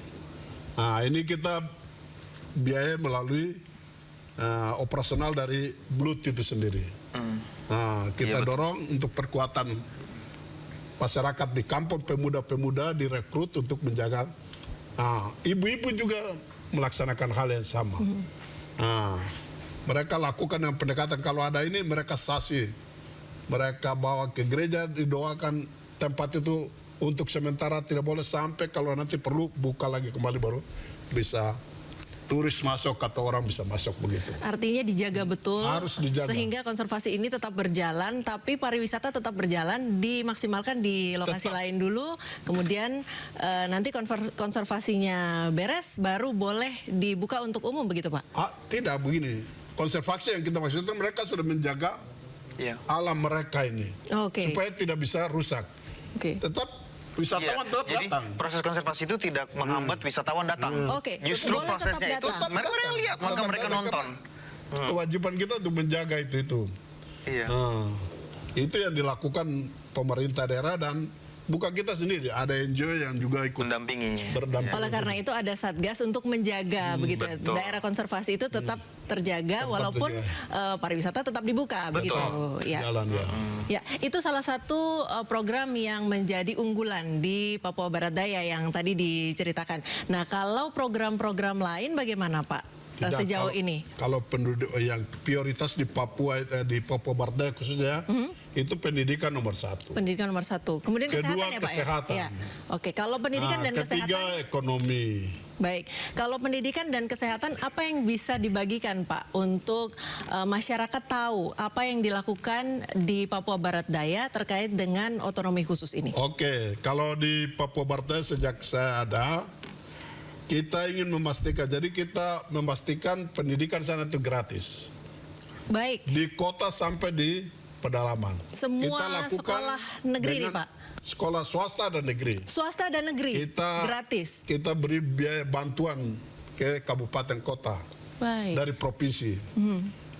Nah, ini kita biaya melalui operasional dari BLUT itu sendiri. Kita dorong untuk perkuatan masyarakat di kampung, pemuda-pemuda direkrut untuk menjaga. Ibu-ibu juga melaksanakan hal yang sama. Mereka lakukan yang pendekatan, kalau ada ini mereka sasi, mereka bawa ke gereja, didoakan tempat itu untuk sementara, tidak boleh sampai, kalau nanti perlu buka lagi kembali baru bisa turis masuk atau orang bisa masuk begitu. Artinya dijaga betul, Harus dijaga. sehingga konservasi ini tetap berjalan, tapi pariwisata tetap berjalan, dimaksimalkan di lokasi lain dulu, kemudian nanti konservasinya beres, baru boleh dibuka untuk umum begitu Pak? Tidak begini, konservasi yang kita maksudkan mereka sudah menjaga alam mereka ini, supaya tidak bisa rusak. Tetap wisatawan tetap jadi datang. proses konservasi itu tidak menghambat wisatawan datang. Justru boleh prosesnya tetap itu datang. mereka lihat, maka mereka nonton. Kewajiban kita untuk menjaga itu. Iya. Itu yang dilakukan pemerintah daerah dan bukan kita sendiri, ada NGO yang juga ikut berdampingi. Oleh karena itu ada Satgas untuk menjaga begitu ya. Betul. Daerah konservasi itu tetap terjaga walaupun pariwisata tetap dibuka begitu ya. Jalan, Ya, itu salah satu program yang menjadi unggulan di Papua Barat Daya yang tadi diceritakan. Nah, kalau program-program lain bagaimana Pak? Sejauh ini kalau penduduk yang prioritas di Papua Barat Daya khususnya itu pendidikan nomor 1. Pendidikan nomor 1. Kemudian Kedua, kesehatan ya Pak kesehatan. ya. Oke, kalau pendidikan dan ketiga, kesehatan. ekonomi. Baik, kalau pendidikan dan kesehatan apa yang bisa dibagikan Pak untuk masyarakat tahu apa yang dilakukan di Papua Barat Daya terkait dengan otonomi khusus ini? Oke, kalau di Papua Barat Daya sejak saya ada, kita ingin memastikan, jadi kita memastikan pendidikan sana itu gratis. Baik. Di kota sampai di pedalaman. Semua kita lakukan sekolah negeri nih Pak? Sekolah swasta dan negeri. Swasta dan negeri, gratis? Kita beri biaya bantuan ke kabupaten kota. Baik. Dari provinsi.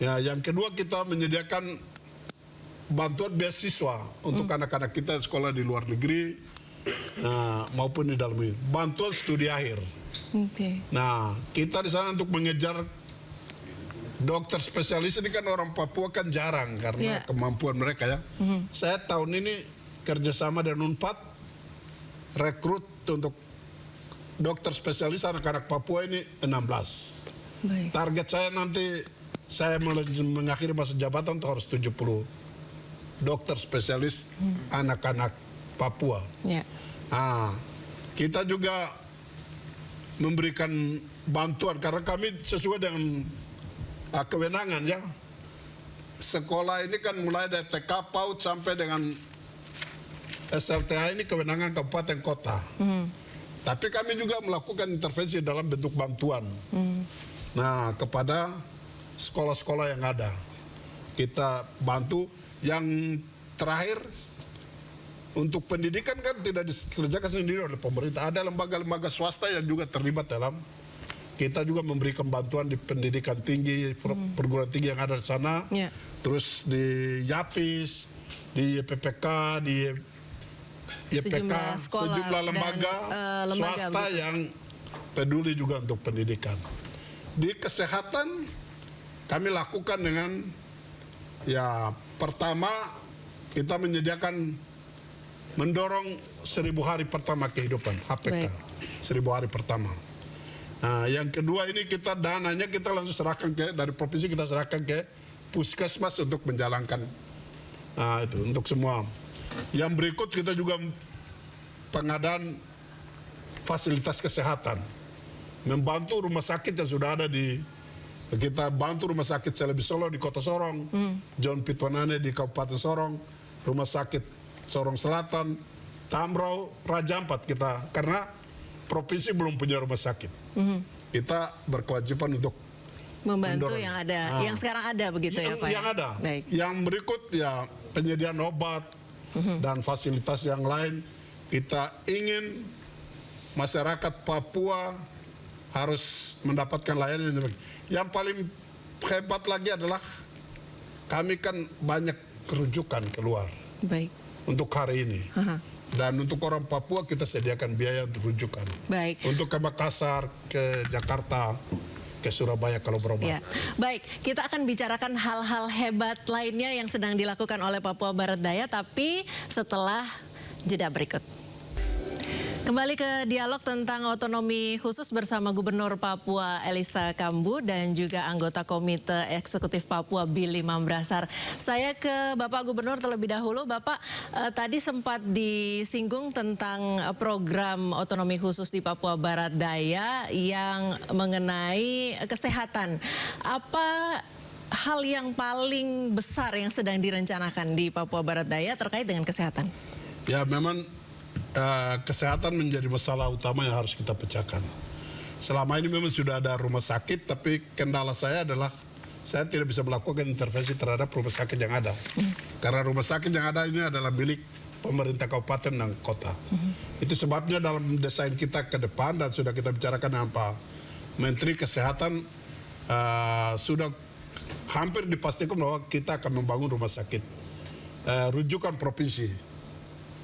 Ya, yang kedua kita menyediakan bantuan beasiswa untuk anak-anak kita sekolah di luar negeri maupun di dalam negeri. Bantuan studi akhir. Nah, kita di sana untuk mengejar dokter spesialis ini kan orang Papua kan jarang karena kemampuan mereka ya. Saya tahun ini kerjasama dengan UNPAD rekrut untuk dokter spesialis anak-anak Papua ini 16. Target saya nanti saya mengakhiri masa jabatan itu harus 70 dokter spesialis anak-anak Papua. Nah, kita juga memberikan bantuan karena kami sesuai dengan kewenangan ya. Sekolah ini kan mulai dari TK PAUD sampai dengan SLTA ini kewenangan kabupaten kota. Tapi kami juga melakukan intervensi dalam bentuk bantuan. Nah, kepada sekolah-sekolah yang ada. Kita bantu. Yang terakhir, untuk pendidikan kan tidak dikerjakan sendiri oleh pemerintah. Ada lembaga-lembaga swasta yang juga terlibat dalam. Kita juga memberikan bantuan di pendidikan tinggi, perguruan tinggi yang ada di sana. Terus di YAPIS, di YPPK, di YPK, sejumlah lembaga swasta yang peduli juga untuk pendidikan. Di kesehatan kami lakukan dengan ya pertama kita menyediakan mendorong 1000 hari pertama kehidupan HPK, 1000 hari pertama. Nah, yang kedua ini kita dananya kita langsung serahkan dari provinsi kita serahkan ke puskesmas untuk menjalankan itu untuk semua. Yang berikut kita juga pengadaan fasilitas kesehatan, membantu rumah sakit yang sudah ada kita bantu rumah sakit Celebi Solo di Kota Sorong, John Pitwanane di Kabupaten Sorong, rumah sakit Sorong Selatan, Tamrau, Raja Ampat kita karena provinsi belum punya rumah sakit. Kita berkewajiban untuk membantu yang ada, yang sekarang ada begitu ya Pak? Yang ada. Yang berikut ya penyediaan obat dan fasilitas yang lain. Kita ingin masyarakat Papua harus mendapatkan layanan. Yang paling hebat lagi adalah kami kan banyak kerujukan keluar. Untuk hari ini. Dan untuk orang Papua kita sediakan biaya untuk rujukan. Untuk ke Makassar, ke Jakarta, ke Surabaya kalau berobat. Baik, kita akan bicarakan hal-hal hebat lainnya yang sedang dilakukan oleh Papua Barat Daya, tapi setelah jeda berikut. Kembali ke dialog tentang otonomi khusus bersama Gubernur Papua Elisa Kambu dan juga anggota Komite Eksekutif Papua Billy Mambrasar. Saya ke Bapak Gubernur terlebih dahulu. Bapak, tadi sempat disinggung tentang program otonomi khusus di Papua Barat Daya yang mengenai kesehatan. Apa hal yang paling besar yang sedang direncanakan di Papua Barat Daya terkait dengan kesehatan? Ya, memang kesehatan menjadi masalah utama yang harus kita pecahkan. Selama ini memang sudah ada rumah sakit, tapi kendala saya adalah saya tidak bisa melakukan intervensi terhadap rumah sakit yang ada. Karena rumah sakit yang ada ini adalah milik pemerintah kabupaten dan kota. Itu sebabnya dalam desain kita ke depan dan sudah kita bicarakan dengan Pak Menteri Kesehatan, sudah hampir dipastikan bahwa kita akan membangun rumah sakit rujukan provinsi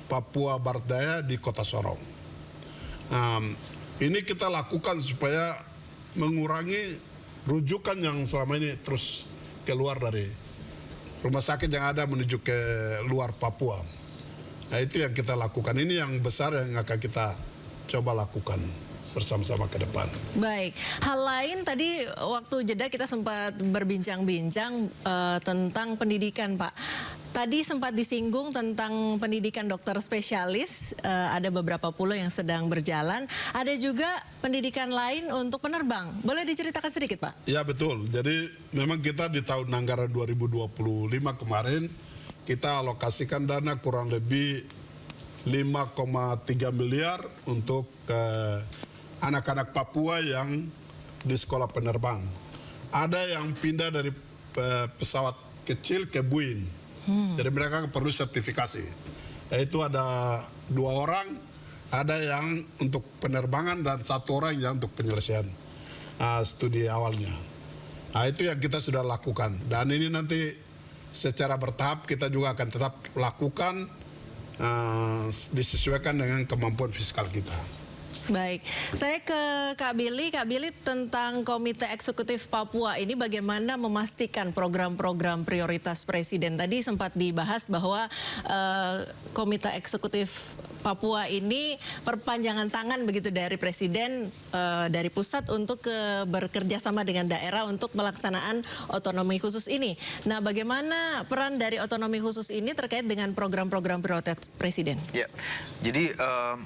Papua Barat Daya di Kota Sorong. Ini kita lakukan supaya mengurangi rujukan yang selama ini terus keluar dari rumah sakit yang ada menuju ke luar Papua. Nah, itu yang kita lakukan. Ini yang besar yang akan kita coba lakukan bersama-sama ke depan. Baik, hal lain tadi waktu jeda kita sempat berbincang-bincang tentang pendidikan, Pak. Tadi sempat disinggung tentang pendidikan dokter spesialis, ada beberapa pulau yang sedang berjalan. Ada juga pendidikan lain untuk penerbang. Boleh diceritakan sedikit, Pak? Ya, betul. Jadi memang kita di tahun anggaran 2025 kemarin, kita alokasikan dana kurang lebih 5,3 miliar untuk anak-anak Papua yang di sekolah penerbang. Ada yang pindah dari pesawat kecil ke Boeing. Jadi mereka perlu sertifikasi. Yaitu ada 2 orang, ada yang untuk penerbangan dan 1 orang yang untuk penyelesaian studi awalnya. Nah, itu yang kita sudah lakukan. Dan ini nanti secara bertahap kita juga akan tetap lakukan, disesuaikan dengan kemampuan fiskal kita. Baik, saya ke Kak Billy. Kak Billy, tentang Komite Eksekutif Papua ini bagaimana memastikan program-program prioritas Presiden? Tadi sempat dibahas bahwa Komite Eksekutif Papua ini perpanjangan tangan begitu dari Presiden, dari pusat untuk bekerja sama dengan daerah untuk melaksanaan otonomi khusus ini. Nah, bagaimana peran dari otonomi khusus ini terkait dengan program-program prioritas Presiden? Ya, jadi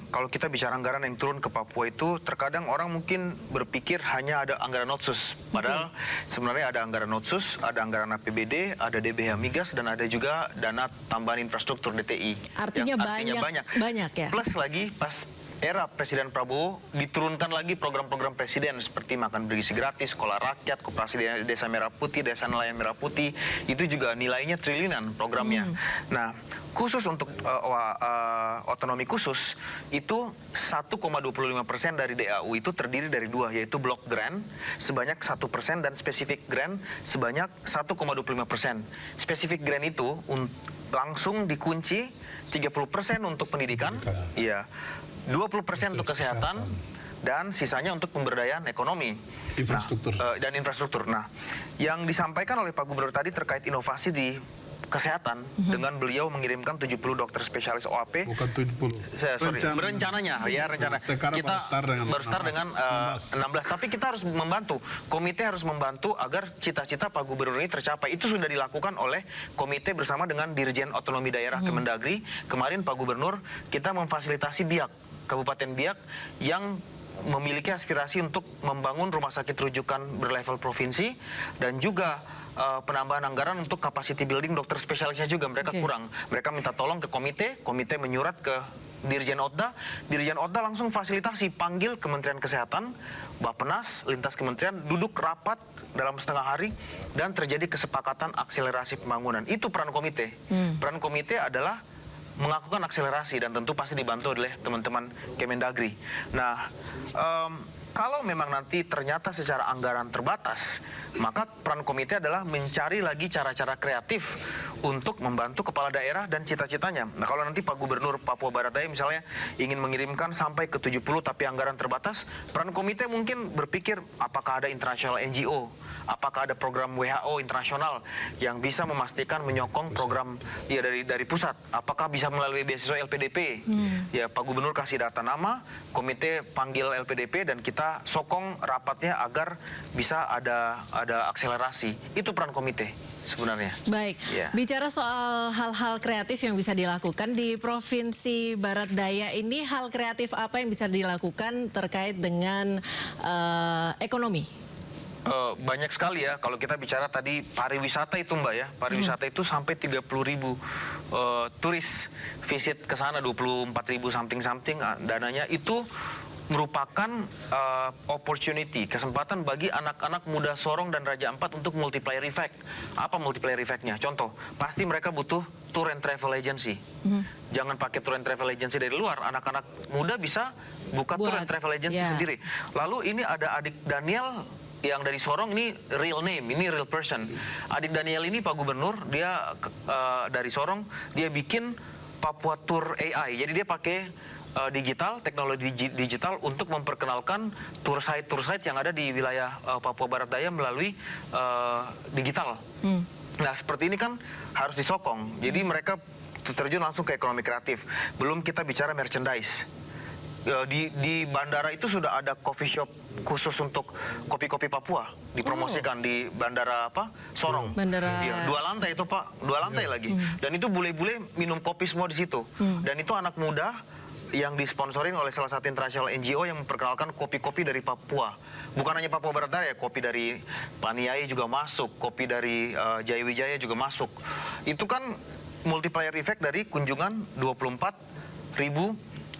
kalau kita bicara anggaran yang turun ke Papua itu, terkadang orang mungkin berpikir hanya ada anggaran otsus. Padahal sebenarnya ada anggaran otsus, ada anggaran APBD, ada DBH Migas, dan ada juga dana tambahan infrastruktur DTI. Artinya banyak ya? Plus lagi pas era Presiden Prabowo diturunkan lagi program-program Presiden seperti makan bergizi gratis, sekolah rakyat, koperasi desa merah putih, desa nelayan merah putih, itu juga nilainya triliunan programnya. Nah, khusus untuk otonomi khusus itu 1,25% dari DAU itu terdiri dari 2, yaitu block grant sebanyak 1% dan specific grant sebanyak 1,25%. Specific grant itu langsung dikunci 30% untuk pendidikan, iya, 20% untuk kesehatan, dan sisanya untuk pemberdayaan ekonomi dan infrastruktur. Nah, yang disampaikan oleh Pak Gubernur tadi terkait inovasi di kesehatan dengan beliau mengirimkan 70 dokter spesialis OAP. Bukan 70. Berencananya ya, rencana. Sekarang kita baru start dengan 16. Tapi kita harus membantu. Komite harus membantu agar cita-cita Pak Gubernur ini tercapai. Itu sudah dilakukan oleh komite bersama dengan Dirjen Otonomi Daerah Kemendagri. Kemarin Pak Gubernur kita memfasilitasi Biak, Kabupaten Biak yang memiliki aspirasi untuk membangun rumah sakit rujukan berlevel provinsi dan juga penambahan anggaran untuk capacity building dokter spesialisnya juga mereka kurang. Mereka minta tolong ke komite menyurat ke Dirjen Otda langsung fasilitasi, panggil Kementerian Kesehatan, Bappenas, lintas kementerian, duduk rapat dalam setengah hari dan terjadi kesepakatan akselerasi pembangunan. Itu peran komite. Peran komite adalah melakukan akselerasi dan tentu pasti dibantu oleh teman-teman Kemendagri. Nah, kalau memang nanti ternyata secara anggaran terbatas, maka peran komite adalah mencari lagi cara-cara kreatif untuk membantu kepala daerah dan cita-citanya. Nah, kalau nanti Pak Gubernur Papua Barat Daya misalnya ingin mengirimkan sampai ke 70 tapi anggaran terbatas, peran komite mungkin berpikir apakah ada international NGO apakah ada program WHO internasional yang bisa memastikan menyokong program ya dari pusat, apakah bisa melalui beasiswa LPDP. Ya Pak Gubernur kasih data nama, komite panggil LPDP dan kita sokong rapatnya agar bisa ada akselerasi. Itu peran komite sebenarnya. Baik, bicara soal hal-hal kreatif yang bisa dilakukan di Provinsi Barat Daya ini, hal kreatif apa yang bisa dilakukan terkait dengan ekonomi? Banyak sekali ya, kalau kita bicara tadi pariwisata itu Mbak ya, pariwisata itu sampai 30.000 turis visit ke sana, 24.000 something, dananya itu merupakan opportunity, kesempatan bagi anak-anak muda Sorong dan Raja Ampat untuk multiplier effect. Apa multiplier effect-nya? Contoh, pasti mereka butuh tour and travel agency. Jangan pakai tour and travel agency dari luar, anak-anak muda bisa buka tour and travel agency sendiri. Lalu ini ada adik Daniel yang dari Sorong, ini real name, ini real person. Adik Daniel ini Pak Gubernur, dia dari Sorong, dia bikin Papua Tour AI. Jadi dia pakai teknologi digital untuk memperkenalkan tour site yang ada di wilayah Papua Barat Daya melalui digital. Nah seperti ini kan harus disokong. Jadi mereka terjun langsung ke ekonomi kreatif. Belum kita bicara merchandise. Di bandara itu sudah ada coffee shop khusus untuk kopi-kopi Papua dipromosikan di bandara Sorong. Iya, 2 lantai itu Pak, 2 lantai lagi. Dan itu bule-bule minum kopi semua di situ. Dan itu anak muda yang disponsorin oleh salah satu international NGO yang memperkenalkan kopi-kopi dari Papua. Bukan hanya Papua Barat Daya, kopi dari Paniai juga masuk, kopi dari Jayawijaya juga masuk. Itu kan multiplier effect dari kunjungan 24.000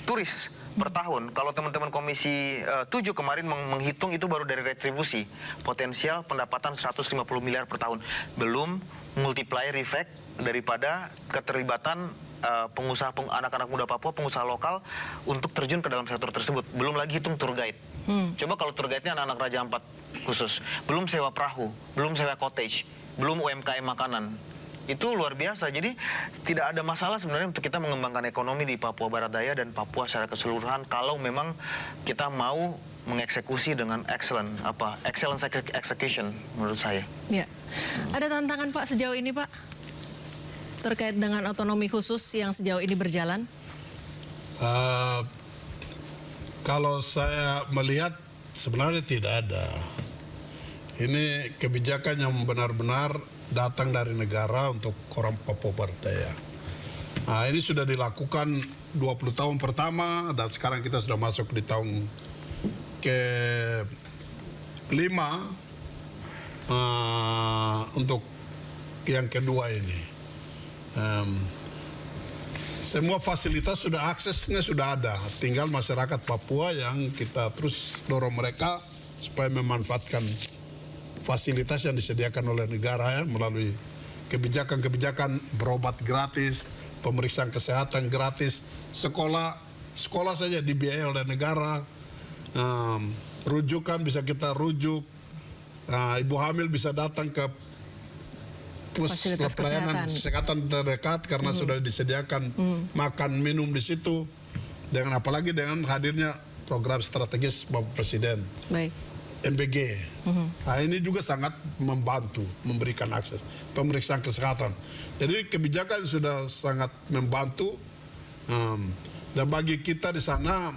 turis per tahun. Kalau teman-teman Komisi 7 kemarin menghitung itu baru dari retribusi. Potensial pendapatan 150 miliar per tahun. Belum multiplier effect daripada keterlibatan pengusaha anak-anak muda Papua, pengusaha lokal untuk terjun ke dalam sektor tersebut. Belum lagi hitung tour guide. Coba kalau tour guide-nya anak-anak Raja Ampat khusus. Belum sewa perahu, belum sewa cottage, belum UMKM makanan. Itu luar biasa. Jadi tidak ada masalah sebenarnya untuk kita mengembangkan ekonomi di Papua Barat Daya dan Papua secara keseluruhan kalau memang kita mau mengeksekusi dengan excellent execution menurut saya. Ya. Ada tantangan Pak sejauh ini Pak terkait dengan otonomi khusus yang sejauh ini berjalan? Kalau saya melihat sebenarnya tidak ada. Ini kebijakan yang benar-benar datang dari negara untuk orang Papua Barat Daya. Nah, ini sudah dilakukan 20 tahun pertama dan sekarang kita sudah masuk di tahun ke-5 untuk yang kedua ini. Semua fasilitas sudah, aksesnya sudah ada. Tinggal masyarakat Papua yang kita terus dorong mereka supaya memanfaatkan fasilitas yang disediakan oleh negara ya, melalui kebijakan-kebijakan berobat gratis, pemeriksaan kesehatan gratis, sekolah saja dibiayai oleh negara, rujukan bisa kita rujuk, ibu hamil bisa datang ke pelayanan kesehatan terdekat karena sudah disediakan makan minum di situ, dengan apalagi dengan hadirnya program strategis Bapak Presiden. Baik. MBG. Nah, ini juga sangat membantu memberikan akses pemeriksaan kesehatan. Jadi kebijakan sudah sangat membantu dan bagi kita di sana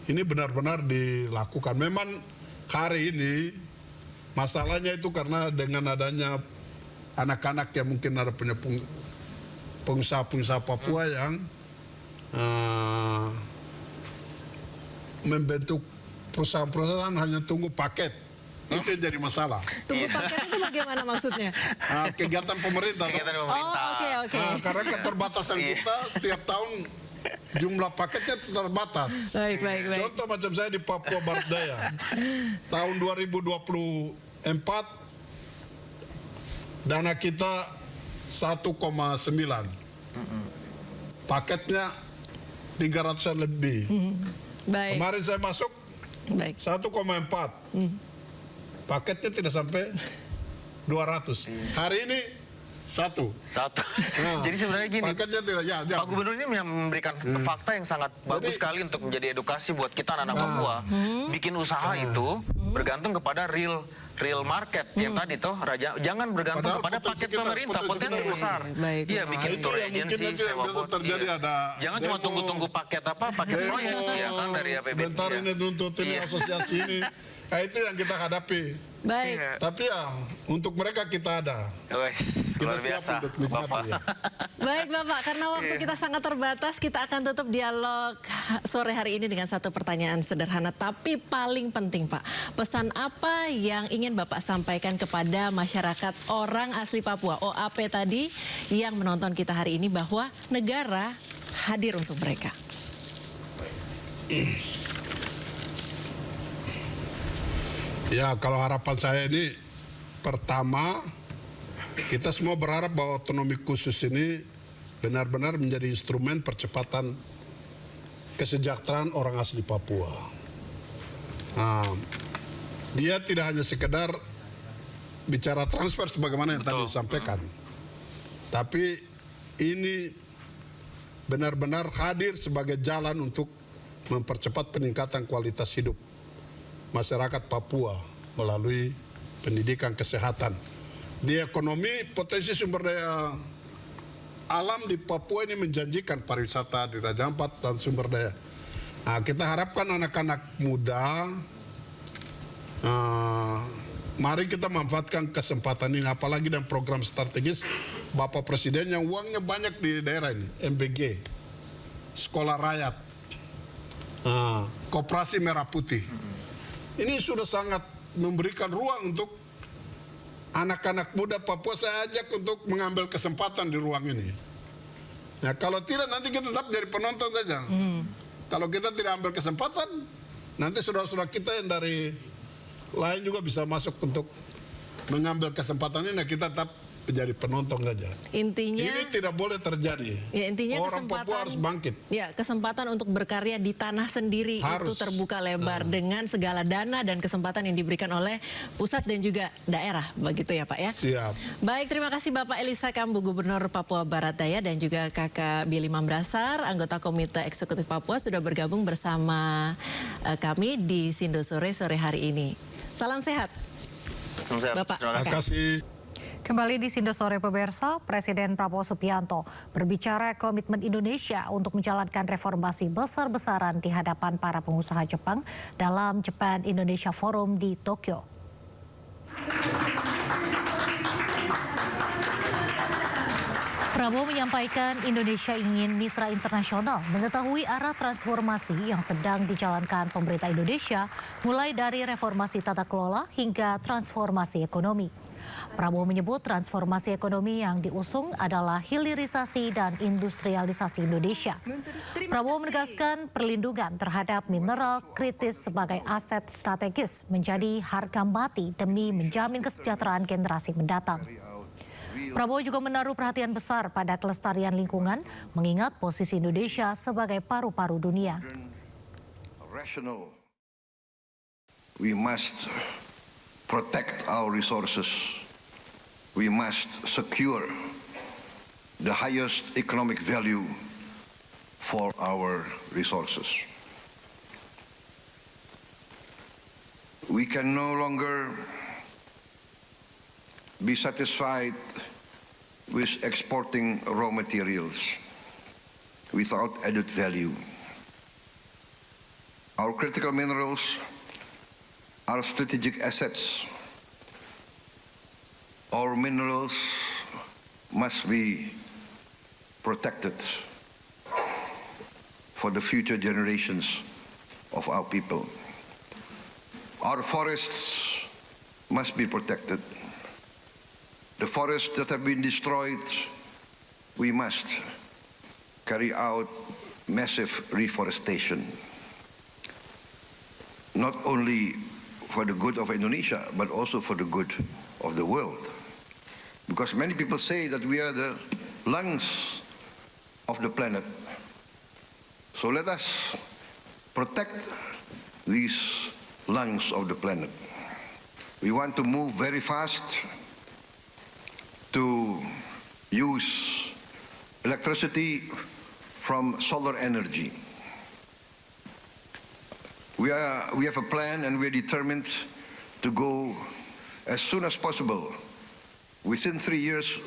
ini benar-benar dilakukan. Memang hari ini masalahnya itu karena dengan adanya anak-anak yang mungkin ada punya pengusaha-pengusaha Papua yang membentuk perusahaan-perusahaan hanya tunggu paket. Itu yang jadi masalah. Tunggu paket itu bagaimana maksudnya? Kegiatan pemerintah. Oke. Karena keterbatasan kita tiap tahun jumlah paketnya terbatas. Baik. Contoh macam saya di Papua Barat Daya. Tahun 2024 dana kita 1,9. Paketnya 300-an lebih. Baik. Kemarin saya masuk 1,4. Paketnya tidak sampai 200. Hari ini 1. Jadi sebenarnya gini, paketnya tidak, Pak Gubernur ini memberikan fakta yang sangat bagus sekali untuk menjadi edukasi buat kita anak-anak Papua. Bikin usaha itu bergantung kepada real real market yang tadi toh Raja, jangan bergantung kepada paket pemerintah, potensi besar. Iya, bikin tour agency, sewa bot. Jangan cuma tunggu-tunggu paket proyek ya kan dari APBD. Sebentar ini nuntut ini asosiasi ini. Nah, itu yang kita hadapi. Baik. Tapi ya untuk mereka kita ada. Luar biasa, Bapak. Baik Bapak, karena waktu kita sangat terbatas, kita akan tutup dialog sore hari ini dengan satu pertanyaan sederhana, tapi paling penting Pak. Pesan apa yang ingin Bapak sampaikan kepada masyarakat orang asli Papua, OAP tadi, yang menonton kita hari ini, bahwa negara hadir untuk mereka? Ya, kalau harapan saya ini, pertama, kita semua berharap bahwa otonomi khusus ini benar-benar menjadi instrumen percepatan kesejahteraan orang asli Papua. Nah, dia tidak hanya sekedar bicara transfer sebagaimana yang tadi disampaikan, tapi ini benar-benar hadir sebagai jalan untuk mempercepat peningkatan kualitas hidup masyarakat Papua melalui pendidikan, kesehatan. Di ekonomi, potensi sumber daya alam di Papua ini menjanjikan, pariwisata di Raja Ampat dan sumber daya. Nah, kita harapkan anak-anak muda, mari kita manfaatkan kesempatan ini, apalagi dan program strategis Bapak Presiden yang uangnya banyak di daerah ini, MBG, Sekolah Rakyat, Koperasi Merah Putih. Ini sudah sangat memberikan ruang untuk anak-anak muda Papua. Saya ajak untuk mengambil kesempatan di ruang ini. Ya, kalau tidak nanti kita tetap jadi penonton saja. Kalau kita tidak ambil kesempatan, nanti saudara-saudara kita yang dari lain juga bisa masuk untuk mengambil kesempatan ini. Nah, kita tetap menjadi penonton saja. Intinya ini tidak boleh terjadi. Ya, intinya orang Papua harus bangkit. Ya, kesempatan untuk berkarya di tanah sendiri itu terbuka lebar dengan segala dana dan kesempatan yang diberikan oleh pusat dan juga daerah, begitu ya Pak ya. Siap. Baik, terima kasih Bapak Elisa Kambu, Gubernur Papua Barat Daya, dan juga Kakak Billy Mambrasar, anggota Komite Eksekutif Papua, sudah bergabung bersama kami di Sindo Sore hari ini. Salam sehat. Bapak. Terima kasih. Kembali di Sindo Sore pemirsa, Presiden Prabowo Subianto berbicara komitmen Indonesia untuk menjalankan reformasi besar-besaran di hadapan para pengusaha Jepang dalam Japan Indonesia Forum di Tokyo. Prabowo menyampaikan Indonesia ingin mitra internasional mengetahui arah transformasi yang sedang dijalankan pemerintah Indonesia, mulai dari reformasi tata kelola hingga transformasi ekonomi. Prabowo menyebut transformasi ekonomi yang diusung adalah hilirisasi dan industrialisasi Indonesia. Prabowo menegaskan perlindungan terhadap mineral kritis sebagai aset strategis menjadi harga mati demi menjamin kesejahteraan generasi mendatang. Prabowo juga menaruh perhatian besar pada kelestarian lingkungan, mengingat posisi Indonesia sebagai paru-paru dunia. We must protect our resources. We must secure the highest economic value for our resources. We can no longer be satisfied with exporting raw materials without added value. Our critical minerals are strategic assets. Our minerals must be protected for the future generations of our people. Our forests must be protected. The forests that have been destroyed, we must carry out massive reforestation. Not only for the good of Indonesia, but also for the good of the world. Because many people say that we are the lungs of the planet. So let us protect these lungs of the planet. We want to move very fast to use electricity from solar energy. We have a plan, and we're determined to go as soon as possible. Within 3 years,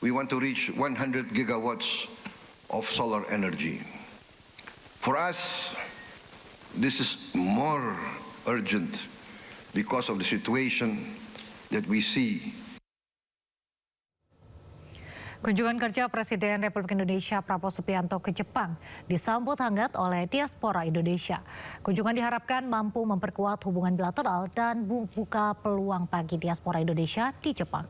we want to reach 100 gigawatts of solar energy. For us, this is more urgent because of the situation that we see. Kunjungan kerja Presiden Republik Indonesia Prabowo Subianto ke Jepang disambut hangat oleh diaspora Indonesia. Kunjungan diharapkan mampu memperkuat hubungan bilateral dan membuka peluang bagi diaspora Indonesia di Jepang.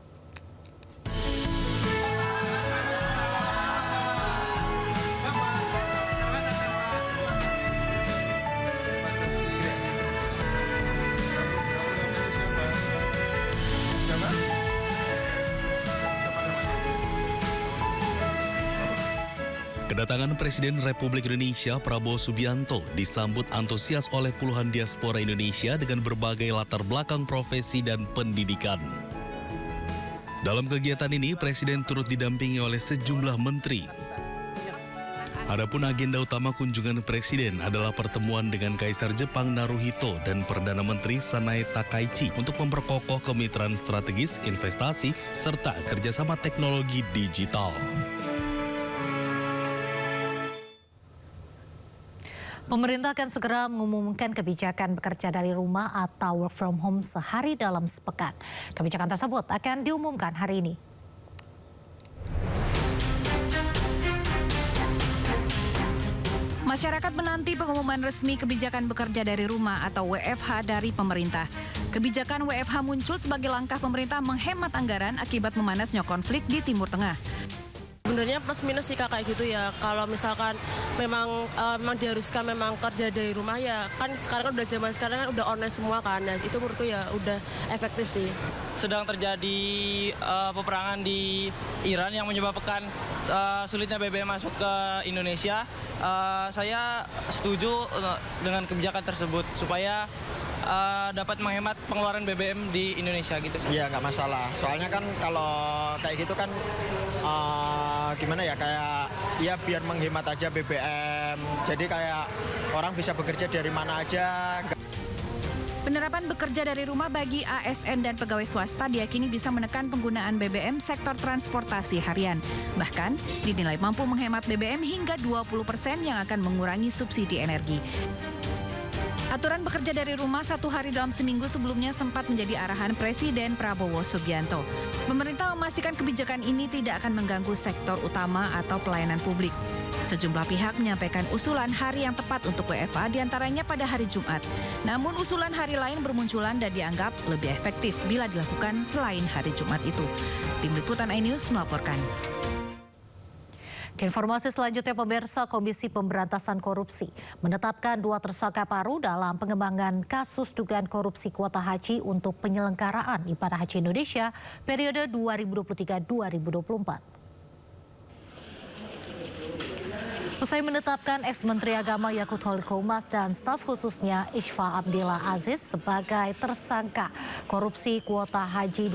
Kedatangan Presiden Republik Indonesia Prabowo Subianto disambut antusias oleh puluhan diaspora Indonesia dengan berbagai latar belakang profesi dan pendidikan. Dalam kegiatan ini, Presiden turut didampingi oleh sejumlah menteri. Adapun agenda utama kunjungan Presiden adalah pertemuan dengan Kaisar Jepang Naruhito dan Perdana Menteri Sanae Takaichi untuk memperkokoh kemitraan strategis, investasi, serta kerjasama teknologi digital. Pemerintah akan segera mengumumkan kebijakan bekerja dari rumah atau work from home sehari dalam sepekan. Kebijakan tersebut akan diumumkan hari ini. Masyarakat menanti pengumuman resmi kebijakan bekerja dari rumah atau WFH dari pemerintah. Kebijakan WFH muncul sebagai langkah pemerintah menghemat anggaran akibat memanasnya konflik di Timur Tengah. Sebenarnya plus minus sih Kak, kayak gitu ya. Kalau misalkan memang diharuskan memang kerja dari rumah ya kan sekarang kan udah zaman sekarang kan udah online semua kan. Nah, itu menurutku ya udah efektif sih. Sedang terjadi peperangan di Iran yang menyebabkan sulitnya BBM masuk ke Indonesia. Saya setuju dengan kebijakan tersebut supaya dapat menghemat pengeluaran BBM di Indonesia gitu sih. Iya, nggak masalah. Soalnya kan kalau kayak gitu kan gimana ya, kayak ya biar menghemat aja BBM. Jadi kayak orang bisa bekerja dari mana aja. Penerapan bekerja dari rumah bagi ASN dan pegawai swasta diyakini bisa menekan penggunaan BBM sektor transportasi harian. Bahkan, dinilai mampu menghemat BBM hingga 20% yang akan mengurangi subsidi energi. Aturan bekerja dari rumah 1 hari dalam seminggu sebelumnya sempat menjadi arahan Presiden Prabowo Subianto. Pemerintah memastikan kebijakan ini tidak akan mengganggu sektor utama atau pelayanan publik. Sejumlah pihak menyampaikan usulan hari yang tepat untuk WFH diantaranya pada hari Jumat. Namun usulan hari lain bermunculan dan dianggap lebih efektif bila dilakukan selain hari Jumat itu. Tim Liputan iNews melaporkan. Informasi selanjutnya, pemirsa, Komisi Pemberantasan Korupsi menetapkan 2 tersangka baru dalam pengembangan kasus dugaan korupsi kuota haji untuk penyelenggaraan ibadah haji Indonesia periode 2023-2024. Usai menetapkan ex-Menteri Agama Yakut Holil Qomas dan staf khususnya Ishfa Abdillah Aziz sebagai tersangka korupsi kuota haji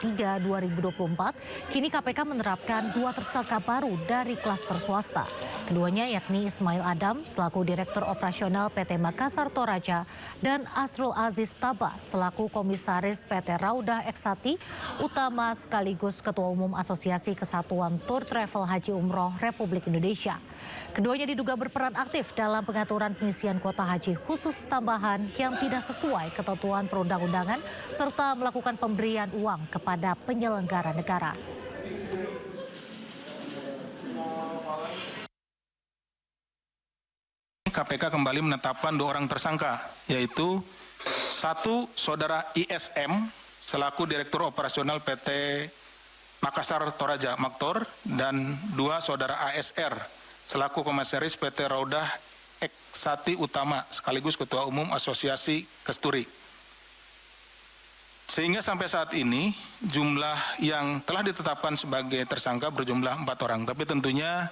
2023-2024, kini KPK menerapkan 2 tersangka baru dari klaster swasta. Keduanya yakni Ismail Adam selaku Direktur Operasional PT Makassar Toraja dan Asrul Aziz Taba selaku Komisaris PT Raudah Eksati Utama sekaligus Ketua Umum Asosiasi Kesatuan Tour Travel Haji Umroh Republik Indonesia. Keduanya diduga berperan aktif dalam pengaturan pengisian kuota haji khusus tambahan yang tidak sesuai ketentuan perundang-undangan serta melakukan pemberian uang kepada penyelenggara negara. KPK kembali menetapkan 2 orang tersangka, yaitu 1 saudara ISM selaku Direktur Operasional PT Makassar Toraja Maktor dan 2 saudara ASR selaku Komisaris PT Raudah Eksati Utama sekaligus Ketua Umum Asosiasi Kesturi. Sehingga sampai saat ini jumlah yang telah ditetapkan sebagai tersangka berjumlah 4 orang. Tapi tentunya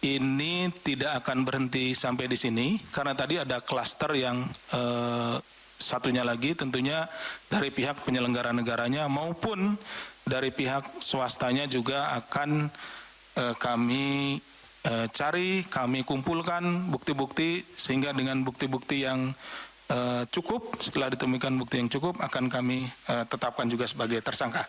ini tidak akan berhenti sampai di sini karena tadi ada klaster yang satunya lagi tentunya dari pihak penyelenggara negaranya maupun dari pihak swastanya juga akan kami cari, kami kumpulkan bukti-bukti sehingga dengan bukti-bukti yang cukup, setelah ditemukan bukti yang cukup akan kami tetapkan juga sebagai tersangka.